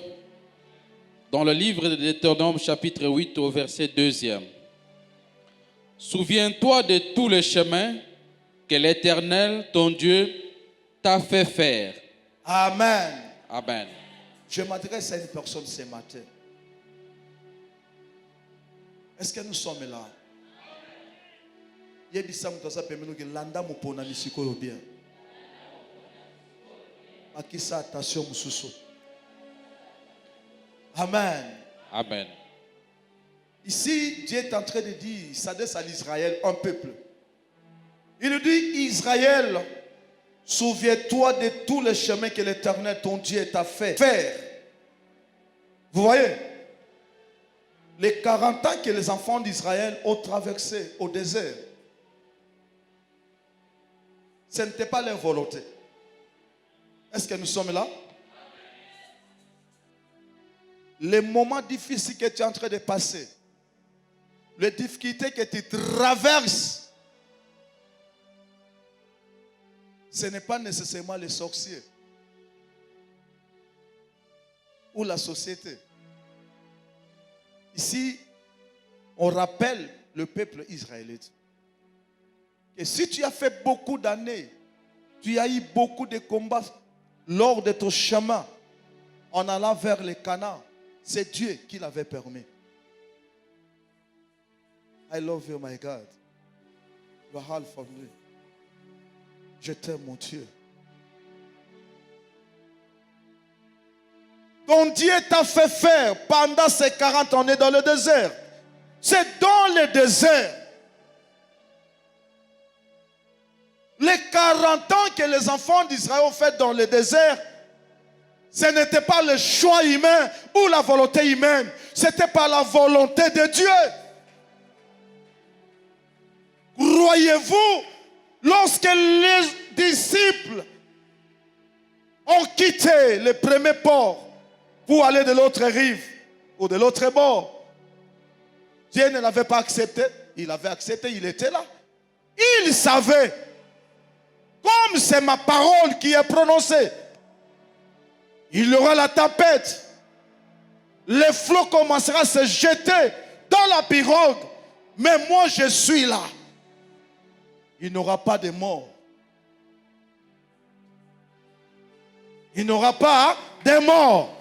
dans le livre de Deutéronome, chapitre 8, au verset 2. Souviens-toi de tous les chemins que l'Éternel, ton Dieu, t'a fait faire. Amen. Amen. Je m'adresse à une personne ce matin. Est-ce que nous sommes là? Yebisa mutasa pemeno ke landa mupona misiko yo bien. Akisa attention mususu. Amen. Amen. Ici, Dieu est en train de dire, il s'adresse à l'Israël, un peuple. Il dit, Israël, souviens-toi de tous les chemins que l'Éternel, ton Dieu, t'a fait faire. Vous voyez? Les 40 ans que les enfants d'Israël ont traversé au désert, ce n'était pas leur volonté. Est-ce que nous sommes là? Les moments difficiles que tu es en train de passer, les difficultés que tu traverses, ce n'est pas nécessairement les sorciers ou la société. Ici, on rappelle le peuple israélite que si tu as fait beaucoup d'années, tu as eu beaucoup de combats lors de ton chemin en allant vers le Canaan, c'est Dieu qui l'avait permis. I love you, my God. You are half of me. Je t'aime, mon Dieu. Ton Dieu t'a fait faire pendant ces 40 années dans le désert. C'est dans le désert. Les 40 ans que les enfants d'Israël ont fait dans le désert, Ce n'était pas le choix humain ou la volonté humaine. C'était par la volonté de Dieu. Croyez-vous, lorsque les disciples ont quitté le premier port pour aller de l'autre rive ou de l'autre bord, Dieu ne l'avait pas accepté. Il avait accepté, il était là. Il savait, comme c'est ma parole qui est prononcée, il y aura la tempête. Les flots commenceront à se jeter dans la pirogue. Mais moi, je suis là. Il n'y aura pas de mort. Il n'y aura pas de mort.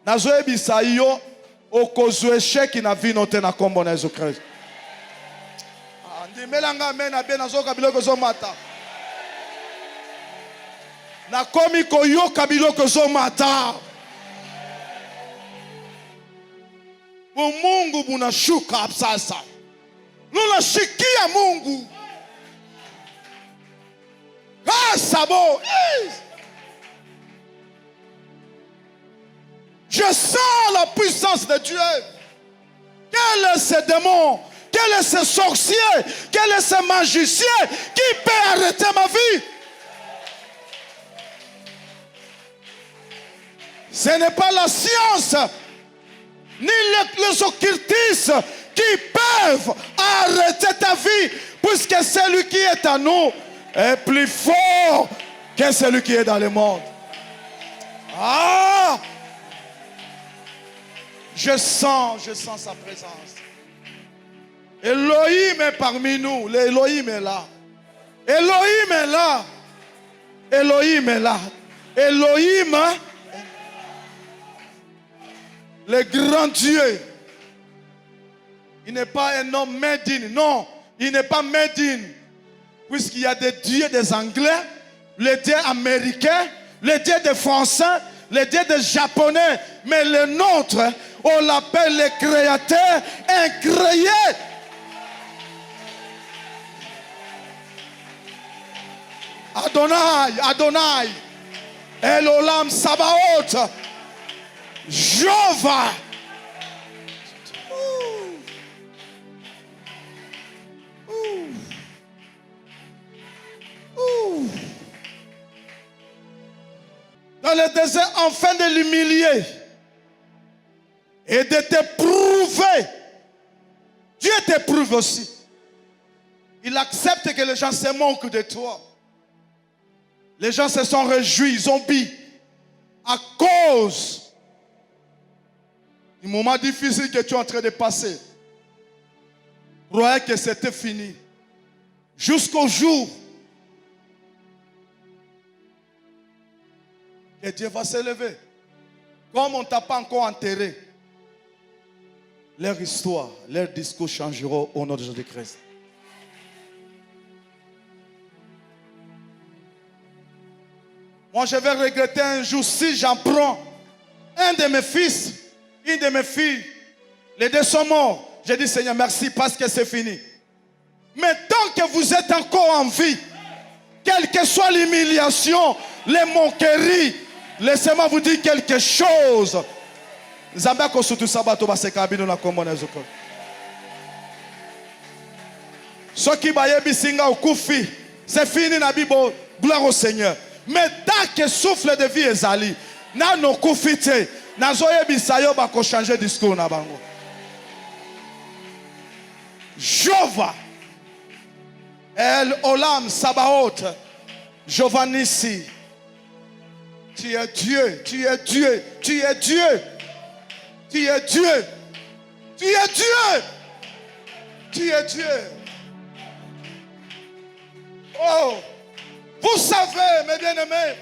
Nazoe bisayo okozwe sheki na vino te na kombo na Yesu Kristo. Ndimelanga mena be nazoka biloko zomata. Na komi koyoka biloko zomata. Mungu bunashuka sasa. Lunashikia Mungu. Sabo. Je sens la puissance de Dieu. Quel est ce démon? Quel est ce sorcier? Quel est ce magicien qui peut arrêter ma vie? Ce n'est pas la science ni les occultistes qui peuvent arrêter ta vie, puisque celui qui est à nous est plus fort que celui qui est dans le monde. Ah! Je sens sa présence. Elohim est parmi nous. L'Elohim est là. Elohim est là. Elohim est là. Elohim, le grand Dieu. Il n'est pas un homme made in. Non, il n'est pas made in. Puisqu'il y a des dieux des Anglais, les dieux américains, les dieux des Français, les dieux des Japonais. Mais le nôtre, on l'appelle le créateur incréé. Adonai, Adonai, El Olam Sabaoth, Jéhovah. Dans le désert, afin de l'humilier et de te prouver. Dieu t'éprouve aussi. Il accepte que les gens se moquent de toi. Les gens se sont réjouis, ils ont bu à cause du moment difficile que tu es en train de passer. Croyez que c'était fini. Jusqu'au jour que Dieu va s'élever. Comme on ne t'a pas encore enterré, leur histoire, leur discours changeront au nom de Jésus-Christ. Moi, je vais regretter un jour si j'en prends un de mes fils, une de mes filles. Les deux sont morts. J'ai dit, Seigneur, merci parce que c'est fini. Mais tant que vous êtes encore en vie, quelle que soit l'humiliation, les moqueries, laissez-moi vous dire quelque chose. Ce qui c'est fini, Nabibo. Gloire au Seigneur. Mais tant que souffle de vie est ali, na no kufite, na zoye bisayo bako changer discours na bango. Jéhovah, El Olam Sabaoth, Jéhovah Nissi. Tu es Dieu, tu es Dieu, tu es Dieu, tu es Dieu, tu es Dieu, tu es Dieu. Oh! Vous savez, mes bien-aimés,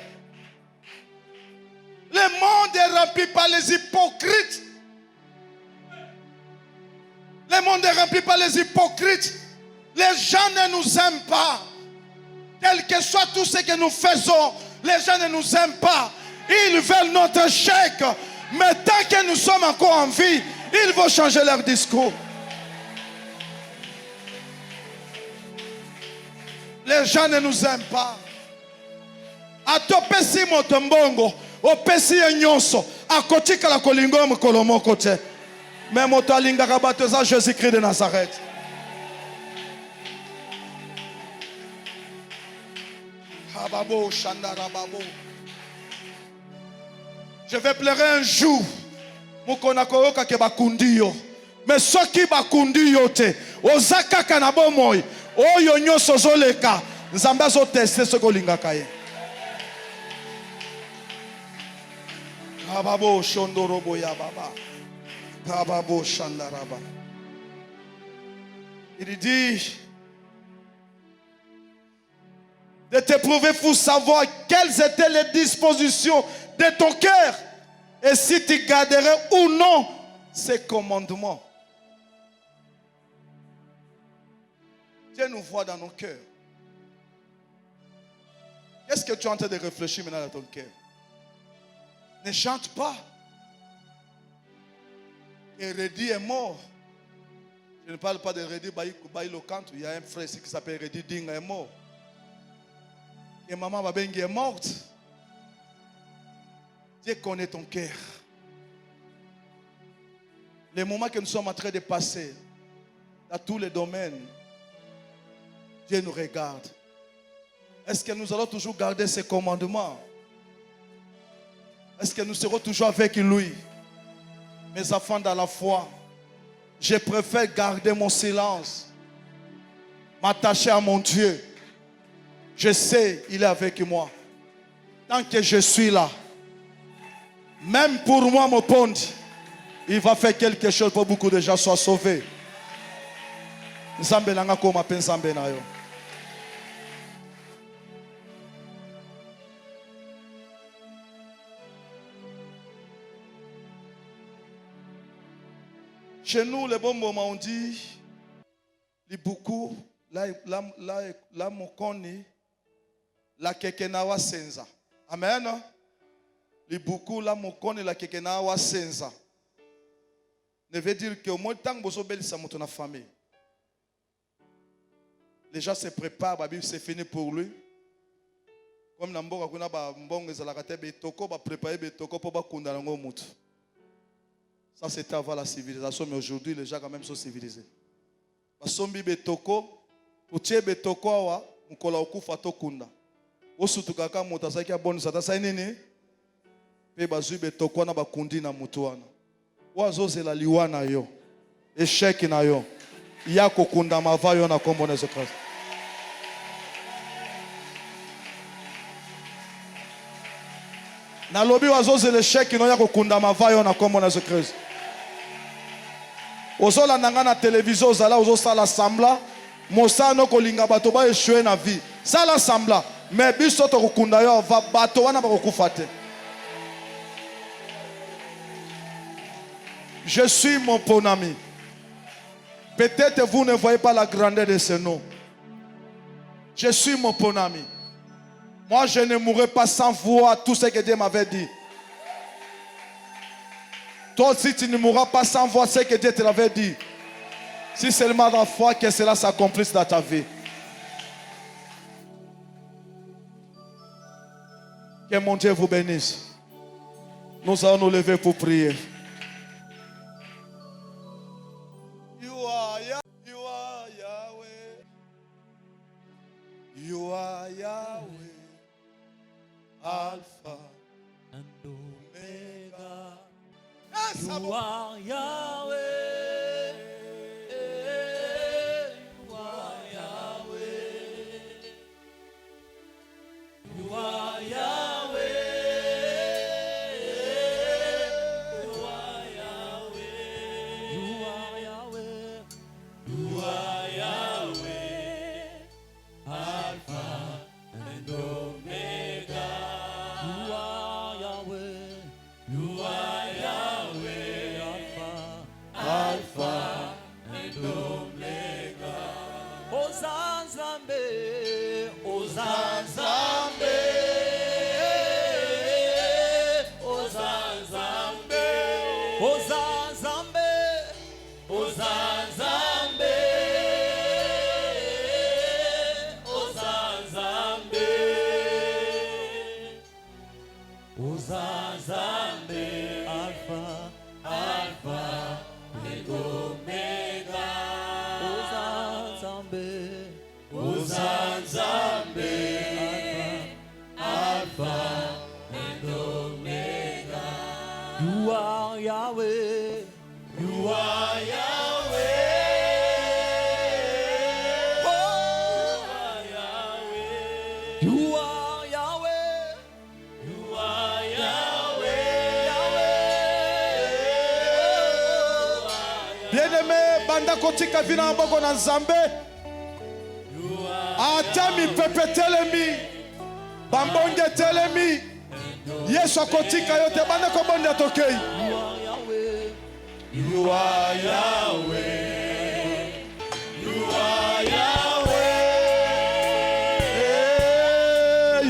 le monde est rempli par les hypocrites. Le monde est rempli par les hypocrites. Les gens ne nous aiment pas. Quel que soit tout ce que nous faisons, les gens ne nous aiment pas. Ils veulent notre chèque. Mais tant que nous sommes encore en vie, ils vont changer leur discours. Les gens ne nous aiment pas. Atopesi motombongo opesi ye nyonso akotikala kolinga yo mokolo moko te. Me moto alingaka bato eza Jésus-Christ de Nazareth. Hababo Shandarababo. Je vais pleurer un jour. Mukona koyoka ke bakundi yo. Mais soki bakundi yo te, ozaka kana bomoi, oyo nyonso zoleka, nzambe azoteste soko lingaka ye. Hababo Shondorobo ya baba. Hababo Shandaraba. Il dit de t'éprouver pour savoir quelles étaient les dispositions de ton cœur et si tu garderais ou non ces commandements. Dieu nous voit dans nos cœurs. Qu'est-ce que tu es en train de réfléchir maintenant dans ton cœur? Ne chante pas. Hérédie est mort. Je ne parle pas d'Hérédie Baïlo Kantou. Il y a un frère ici qui s'appelle Hérédie Ding est mort. Et maman Babengi est morte. Dieu connaît ton cœur. Les moments que nous sommes en train de passer, dans tous les domaines, Dieu nous regarde. Est-ce que nous allons toujours garder ses commandements? Est-ce que nous serons toujours avec lui? Mes enfants dans la foi, je préfère garder mon silence, m'attacher à mon Dieu. Je sais, il est avec moi. Tant que je suis là, même pour moi, mon pondi, il va faire quelque chose pour que beaucoup de gens soient sauvés. Nzambe nanga koma pe nzambe na yo. Chez nous, les bons moments, on dit, les beaucoup, la mokoni, la kekenawa senza. Amen. Les beaucoup, la mokoni, la kekenawa senza. Ne veut dire que au moins tant que vous avez sa famille. Les gens se préparent, la Bible c'est fini pour lui. Comme Namboka kuna ba mbongo ezalaka betoko ba préparer betoko pour ba kunda nango mutu. Ça c'était avant la civilisation, mais aujourd'hui les gens quand même sont civilisés. Basombi betoko, utie betoko awa mukola okufa to kunda. Osutuka ka mutu asaki aboni sata sai nini? Pe bazui betoko na bakundi na mutu wana. Wazozela liwana yo. Échec na yo. Ya kokunda mavayo na kombo na Yesu Kristo. Na lobi wazozela échec no ya kokunda mavayo na kombo na Yesu Kristo. Ozola nanga na télévision ozala ozosala sambla mosano kolinga bato ba échouer na vie. Sala sambla mais biso to kokunda yo va bato wana ba kokufa te. Je suis mon bon ami. Peut-être vous ne voyez pas la grandeur de ce nom. Je suis mon bon ami. Moi, je ne mourrai pas sans voir tout ce que Dieu m'avait dit. Toi aussi, tu ne mourras pas sans voir ce que Dieu te l'avait dit. Si seulement la foi que cela s'accomplisse dans ta vie. Que mon Dieu vous bénisse. Nous allons nous lever pour prier. You are Yahweh, Alpha and Omega. Yes, you are Yahweh. You are Yahweh. You are Yahweh. You are Yahweh. You are Yahweh. You are Yahweh. Alpha and Omega. You are Yahweh. You are Yahweh. Alpha Uzanzambe, Alpha, Alpha, and Omega. Uzanzambe, Uzanzambe, Alpha, and Omega. You are Yahweh. You are Yahweh. Oh, you are Yahweh. You are Yahweh. Yahweh. Bien-aimé, banda kotika vina mboko na Nzambe. Ata mi pepe telemi. Bambonge telemi. Yesu akotika yote banda ko bonde atokei. You are Yahweh. You are Yahweh. You are Yahweh.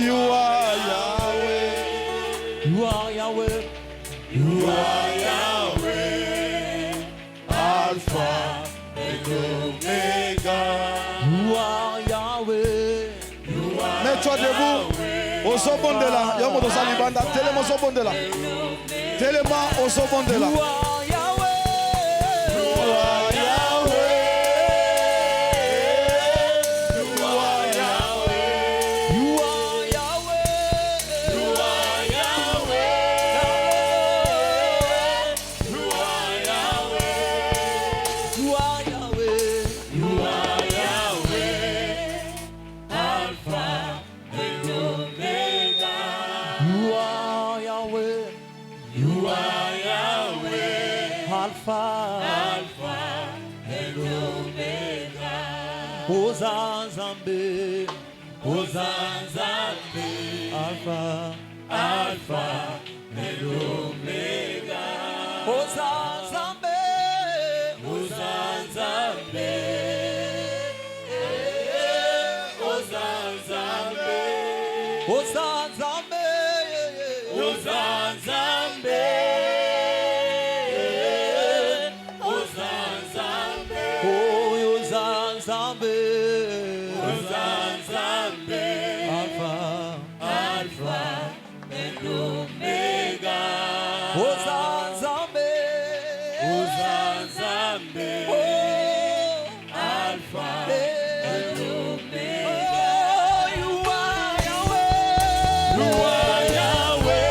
You are Yahweh. You are Yahweh. Alpha and Omega. You are Yahweh. You are Mets-toi debout. Osobondela. Yomo do salibanda. Telema osobondela. Telema osobondela. You are Yahweh. You are Yahweh. You are Yahweh. You are Yahweh. You are Yahweh. You are Yahweh. You are Yahweh. You are Yahweh. Alpha and Omega. You are Yahweh. You are Yahweh. Alpha. Alpha and Omega. Uzanzambe. Uzanzambe. Alpha. Alpha and Omega. Uzanzambe. Uzanzambe. Uzanzambe. Uzanzambe. Uzanzambe. Uzanzambe. Oh, Uzanzambe. Uzanzambe. Alpha. Alpha and Omega. Uzanzambe. Uzanzambe. Oh, Alpha and Omega. Oh, you are Yahweh. You are Yahweh.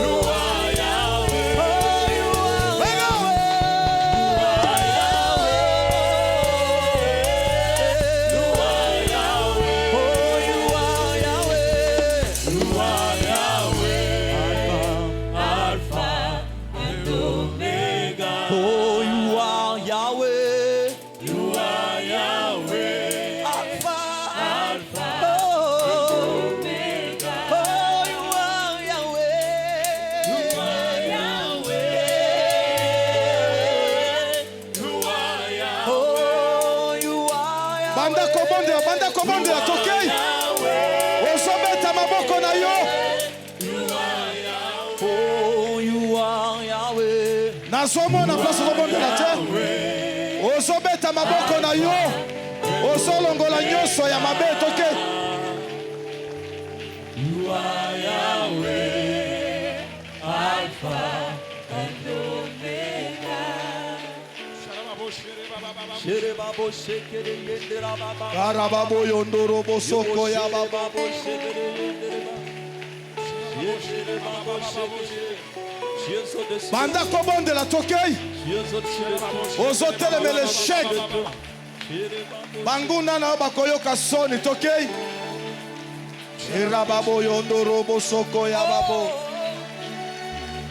You are Yahweh. Oh, you are Yahweh. You are Yahweh. Oh, you are Yahweh. You are Yahweh. Alpha, Alpha and Omega. Oh, you are Yahweh. You are Yahweh. Alpha, Alpha, and Omega. Oh, you are Yahweh. You are Yahweh. You are Yahweh. Oh, you are Yahweh. Banda kobondela tokei. Osobeta maboko na yo. Oh, you are Yahweh. Nazomona place kobondela te. Osobeta maboko na yo. Osolongola nyonso ya mabe tokei. You are Yahweh. Alpha and Omega. Shere babo shekere yendera baba. Karababo yondoro bosoko ya baba. Babo shekere yendera baba. Shere babo shekere. Jesu de Banda kobondela tokei. Jesu shere babo. Ozotelemele shek. Shere babo. Banguna na bakoyoka soni tokei. Irababo yondoro bosoko ya babo.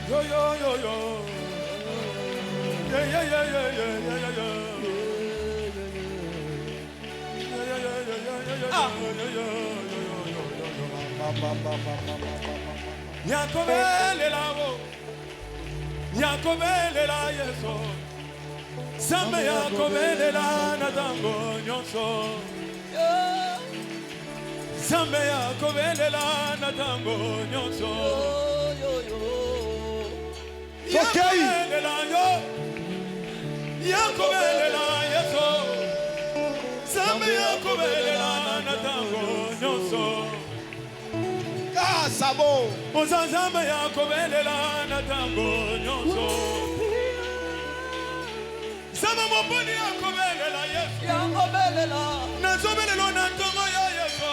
Yo yo yo yo. Yeah yeah yeah yeah yeah yeah yeah. Yakobelela wo. Yakobelela Yesu. Sambe yakobelela na tango nyonso. Sambe yakobelela na tango nyonso. Tokei. Yakobelela Yesu. Sambe yakobelela na tango nyonso. Sabo. Ozazame ya kobelela na tango nyonso. Sama moponi ya kobelela Yesu. Ya kobelela. Nazobelelo na tango ya Yesu.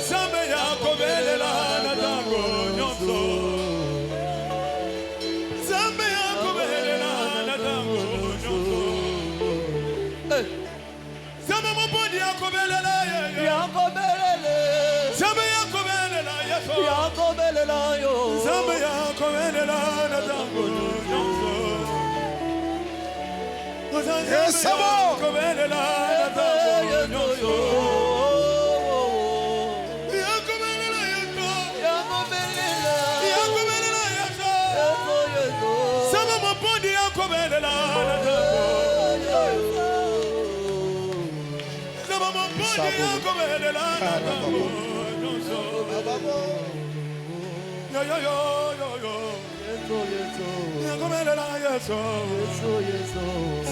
Sama ya kobelela na tango nyonso. Sama ya kobelela na tango nyonso. Sama moponi ya kobelela Yesu. Ya kobelela. Sama ya kobelela Yesu. Ya kobelela yo. Sama ya kobelela na tango nyonso. Yes, Sabo. Kobelela na tango nyonso. Ya kobelela Yesu. Ya kobelela. Ya kobelela Yesu. Yesu. Sama moponi ya kobelela na tango. Sama moponi ya kobelela na tango nyonso. Yo yo yo yo yo. Ya kobelela Yesu.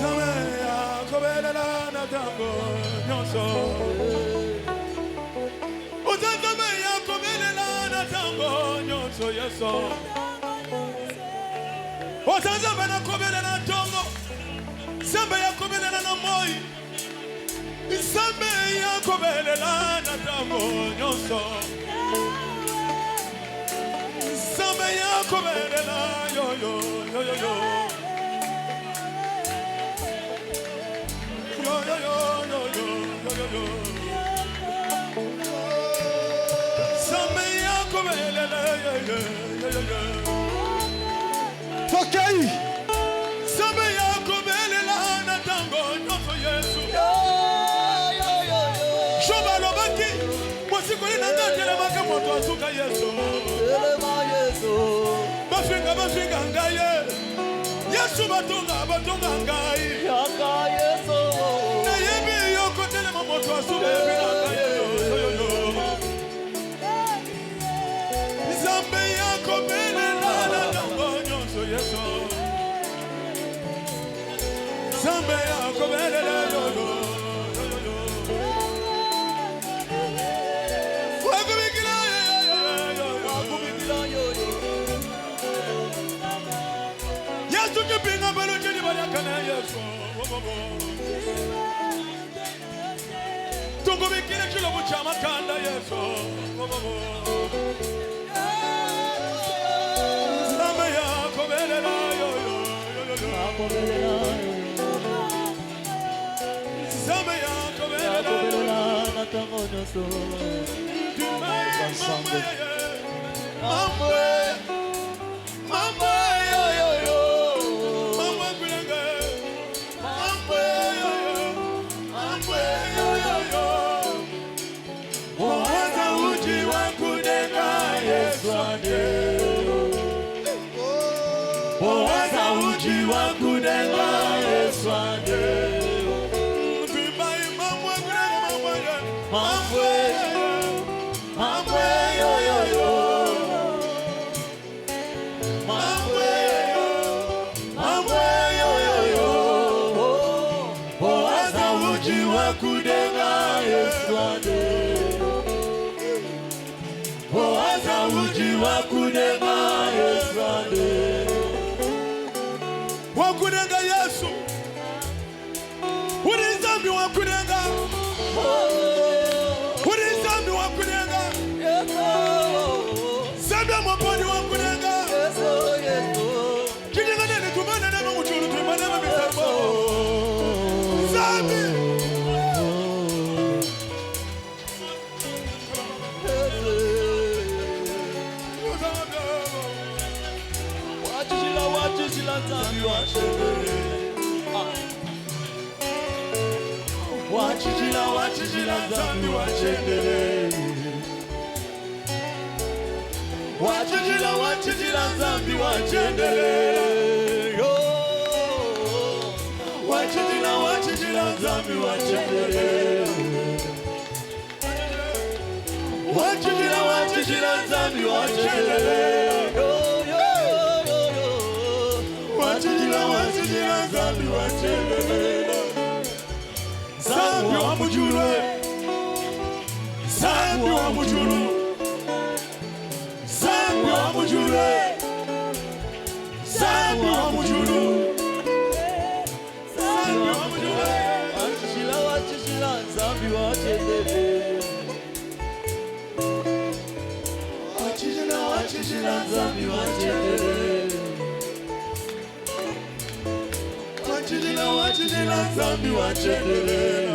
Sama ya kobelela na tango nyonso. Uzazame ya kobelela na tango nyonso Yesu. Uzazame na kobelela na tango. Sambe ya kobelela na moi. Sambe ya kobelela na tango nyonso. Sambe ya kobelela yo yo yo yo yo. Yo yo yo yo yo yo yo yo. Sambe ya kobelela yo yo yo yo yo. Tokei. Sambe ya kobelela na tango nyonso Yesu. Shoba lobaki. Mosikoli na ngatela maka moto asuka Yesu. Bafinga ngaye. Yesu batunga ngai. Na yebi yoko tele moto asuka yebi ngaye. Zambe ya kobelela na tango nyonso Yesu. Zambe ya kobelela yo yo yo yo. Wakubikila yo yo. Yesu kipinga balo chini balakana Yesu. Tungubikile kilo buchama kanda Yesu. Zambe ya kobelela yo yo yo yo. Zambe ya kobelela Mamwe yo yo yo. Mamwe kulenge. Mamwe yo yo. Mamwe yo yo yo. Waza uji wa kudeka Yesu ade. Waza uji wa kudeka Yesu ade. Tuimbai mamwe kulenge mamwe. Mamwe yo yo yo. Kudenga Yesu ade. Oaza uji wa kudenga Yesu ade. Wa kudenga Yesu. Uri zambi wa kudenga. Uri zambi wa kudenga. Zambi maponi wa kudenga. Kidenga nene tumana na mchuru tumana na misamo. Zambi. Wachijila zambi wachendele. Wachijila zambi wachendele. Wachijila zambi wachendele. Wachijila zambi wachendele. Wachijila zambi wachendele. Zambi wa mujuru. Zambi wa mujuru. mujulu Zambi wa mujulu Zambi wa mujulu Wachishila Zambi wachendele Wachishila Zambi wachendele Wachishila Zambi wachendele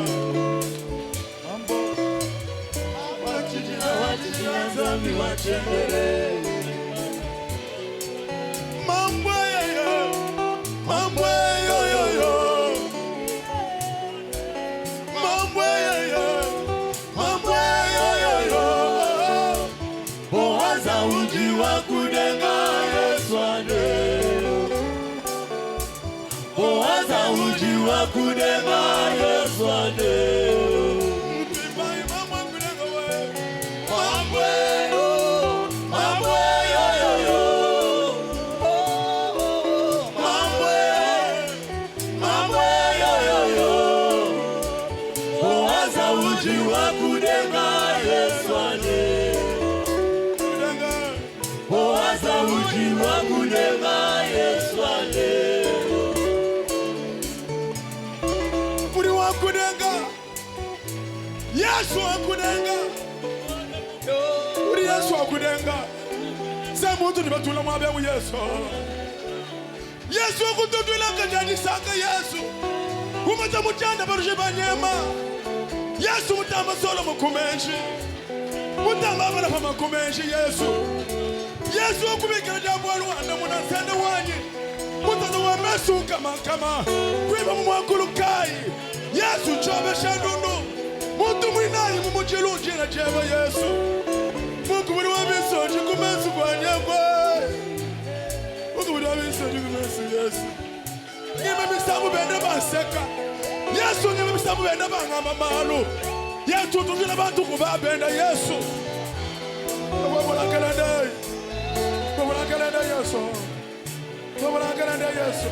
Wachishila Zambi wachendele Mambo yo Mambo yo Mambo yo Boaza uji wa kudenga Yesu ane Boaza uji wa kudenga Yesu ane Yesu akudenga Uri Yesu akudenga Semuntu nibatula mwabe mu Yesu Yesu akututula kajani saka Yesu Umata mutanda baruje banyema Yesu mutamba solo mukumenshi Mutamba abana pa makumenshi Yesu Yesu akubikira jambo Rwanda munasende wanyi Mutanda wa mesu kama Kwiba mu mwakulukai Yesu chobe shandundu Muntu mwinayi mumujilu jina jeba Yesu Mungu mwini wabisoji kumesu kwa nyekwe Mungu mwini wabisoji kumesu Yesu Nime misamu bende baseka Yesu nime misamu bende bangama malu Yesu tujina bantu kuba bende Yesu Wabula kalende Wabula kalende Yesu Wabula kalende Yesu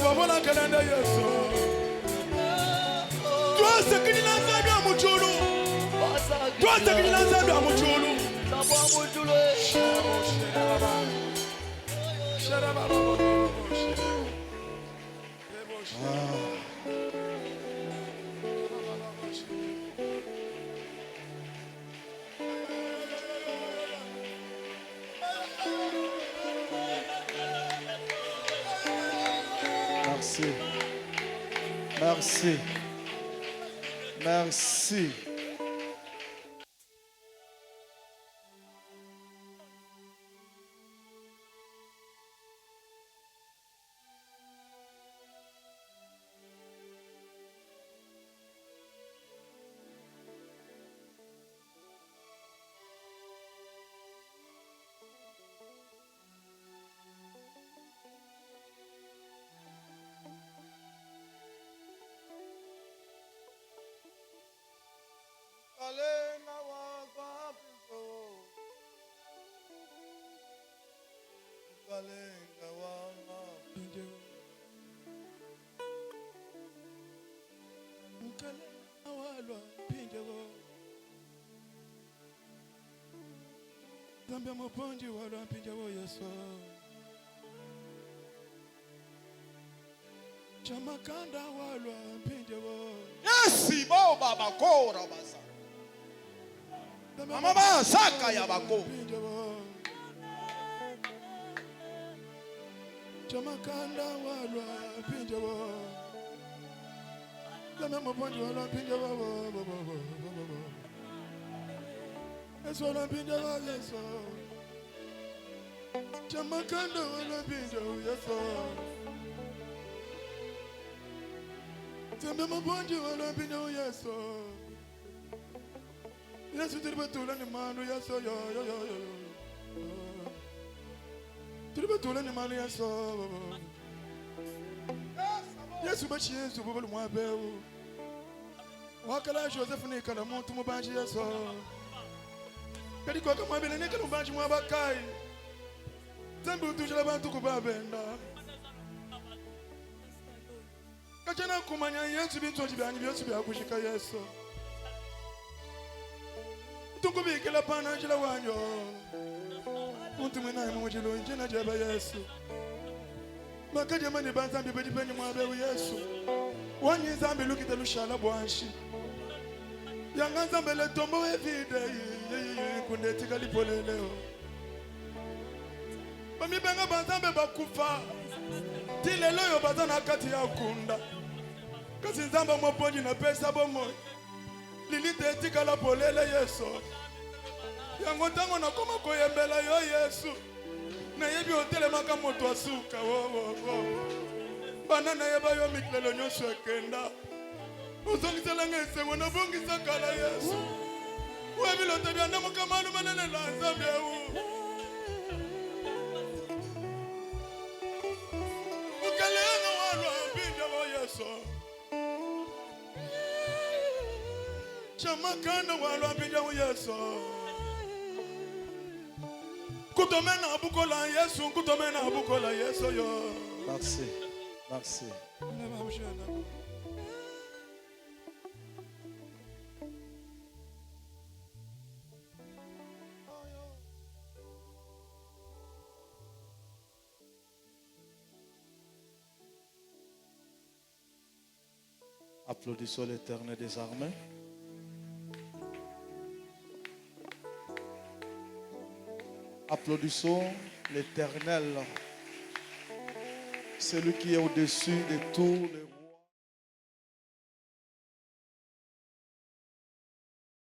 Wabula kalende Yesu Tuwase kujina zabi wa mchulu Tuwase kujina zabi wa mchulu Merci. Merci. Merci. Kalenga wa Kristo. Kalenga wa Kristo. Kalenga walwa pinjego. Zambi muponji walwa pinjego Yesu. Chamakanda walwa pinjego. Yesi bo baba kora basa. Mama saka ya bako. Chamakanda walwa pinjego. Zambi muponji walwa pinjego. Yesu walwa pinjego Yesu. Chamakanda walwa pinjego Yesu. Zambi muponji walwa pinjego Yesu. Yesu tiribatula ni manu Yesu yo. Tiribatula ni manu Yesu. Yesu bachi Yesu bubulu mwabewu. Wakala Joseph ni kala muntu mubanji Yesu. Kadi kwa kama bele ne kala mubanji mwabakai. Zambi utujala bantu kubabenda. Kachana kumanya Yesu bintu ojibanyi Yesu byakushika Yesu. Tukubikila pana njila wanyo Muntu mwena mujilo njena jaba Yesu. Makaje mani banzambi bedi beni mwabe Yesu. Wanyi zambi lukite lushala bwanshi. Yanga zambi le tombo evide kunde tika lipoleleo. Bami benga banzambi bakufa. Tile loyo bazana kati ya kunda. Kasi nzamba mwaponji na pesa bomo. Lilite tika la polele Yesu. Yango tango na koma koyembela yo Yesu. Na yebi otele maka moto asuka bana na yeba yo miklelo nyonso ekenda ozongisela ngese wona bongisa kala Yesu webi lote byanda mokamalu manene la nzambe u ukalenga walwa mbinja wa Yesu chamakana walwa mbinja wa Yesu kutomena abukola Yesu kutomena abukola Yesu yo. Merci. Merci. Applaudissons l'Éternel des armées. Applaudissons l'Éternel, celui qui est au-dessus de tous les rois.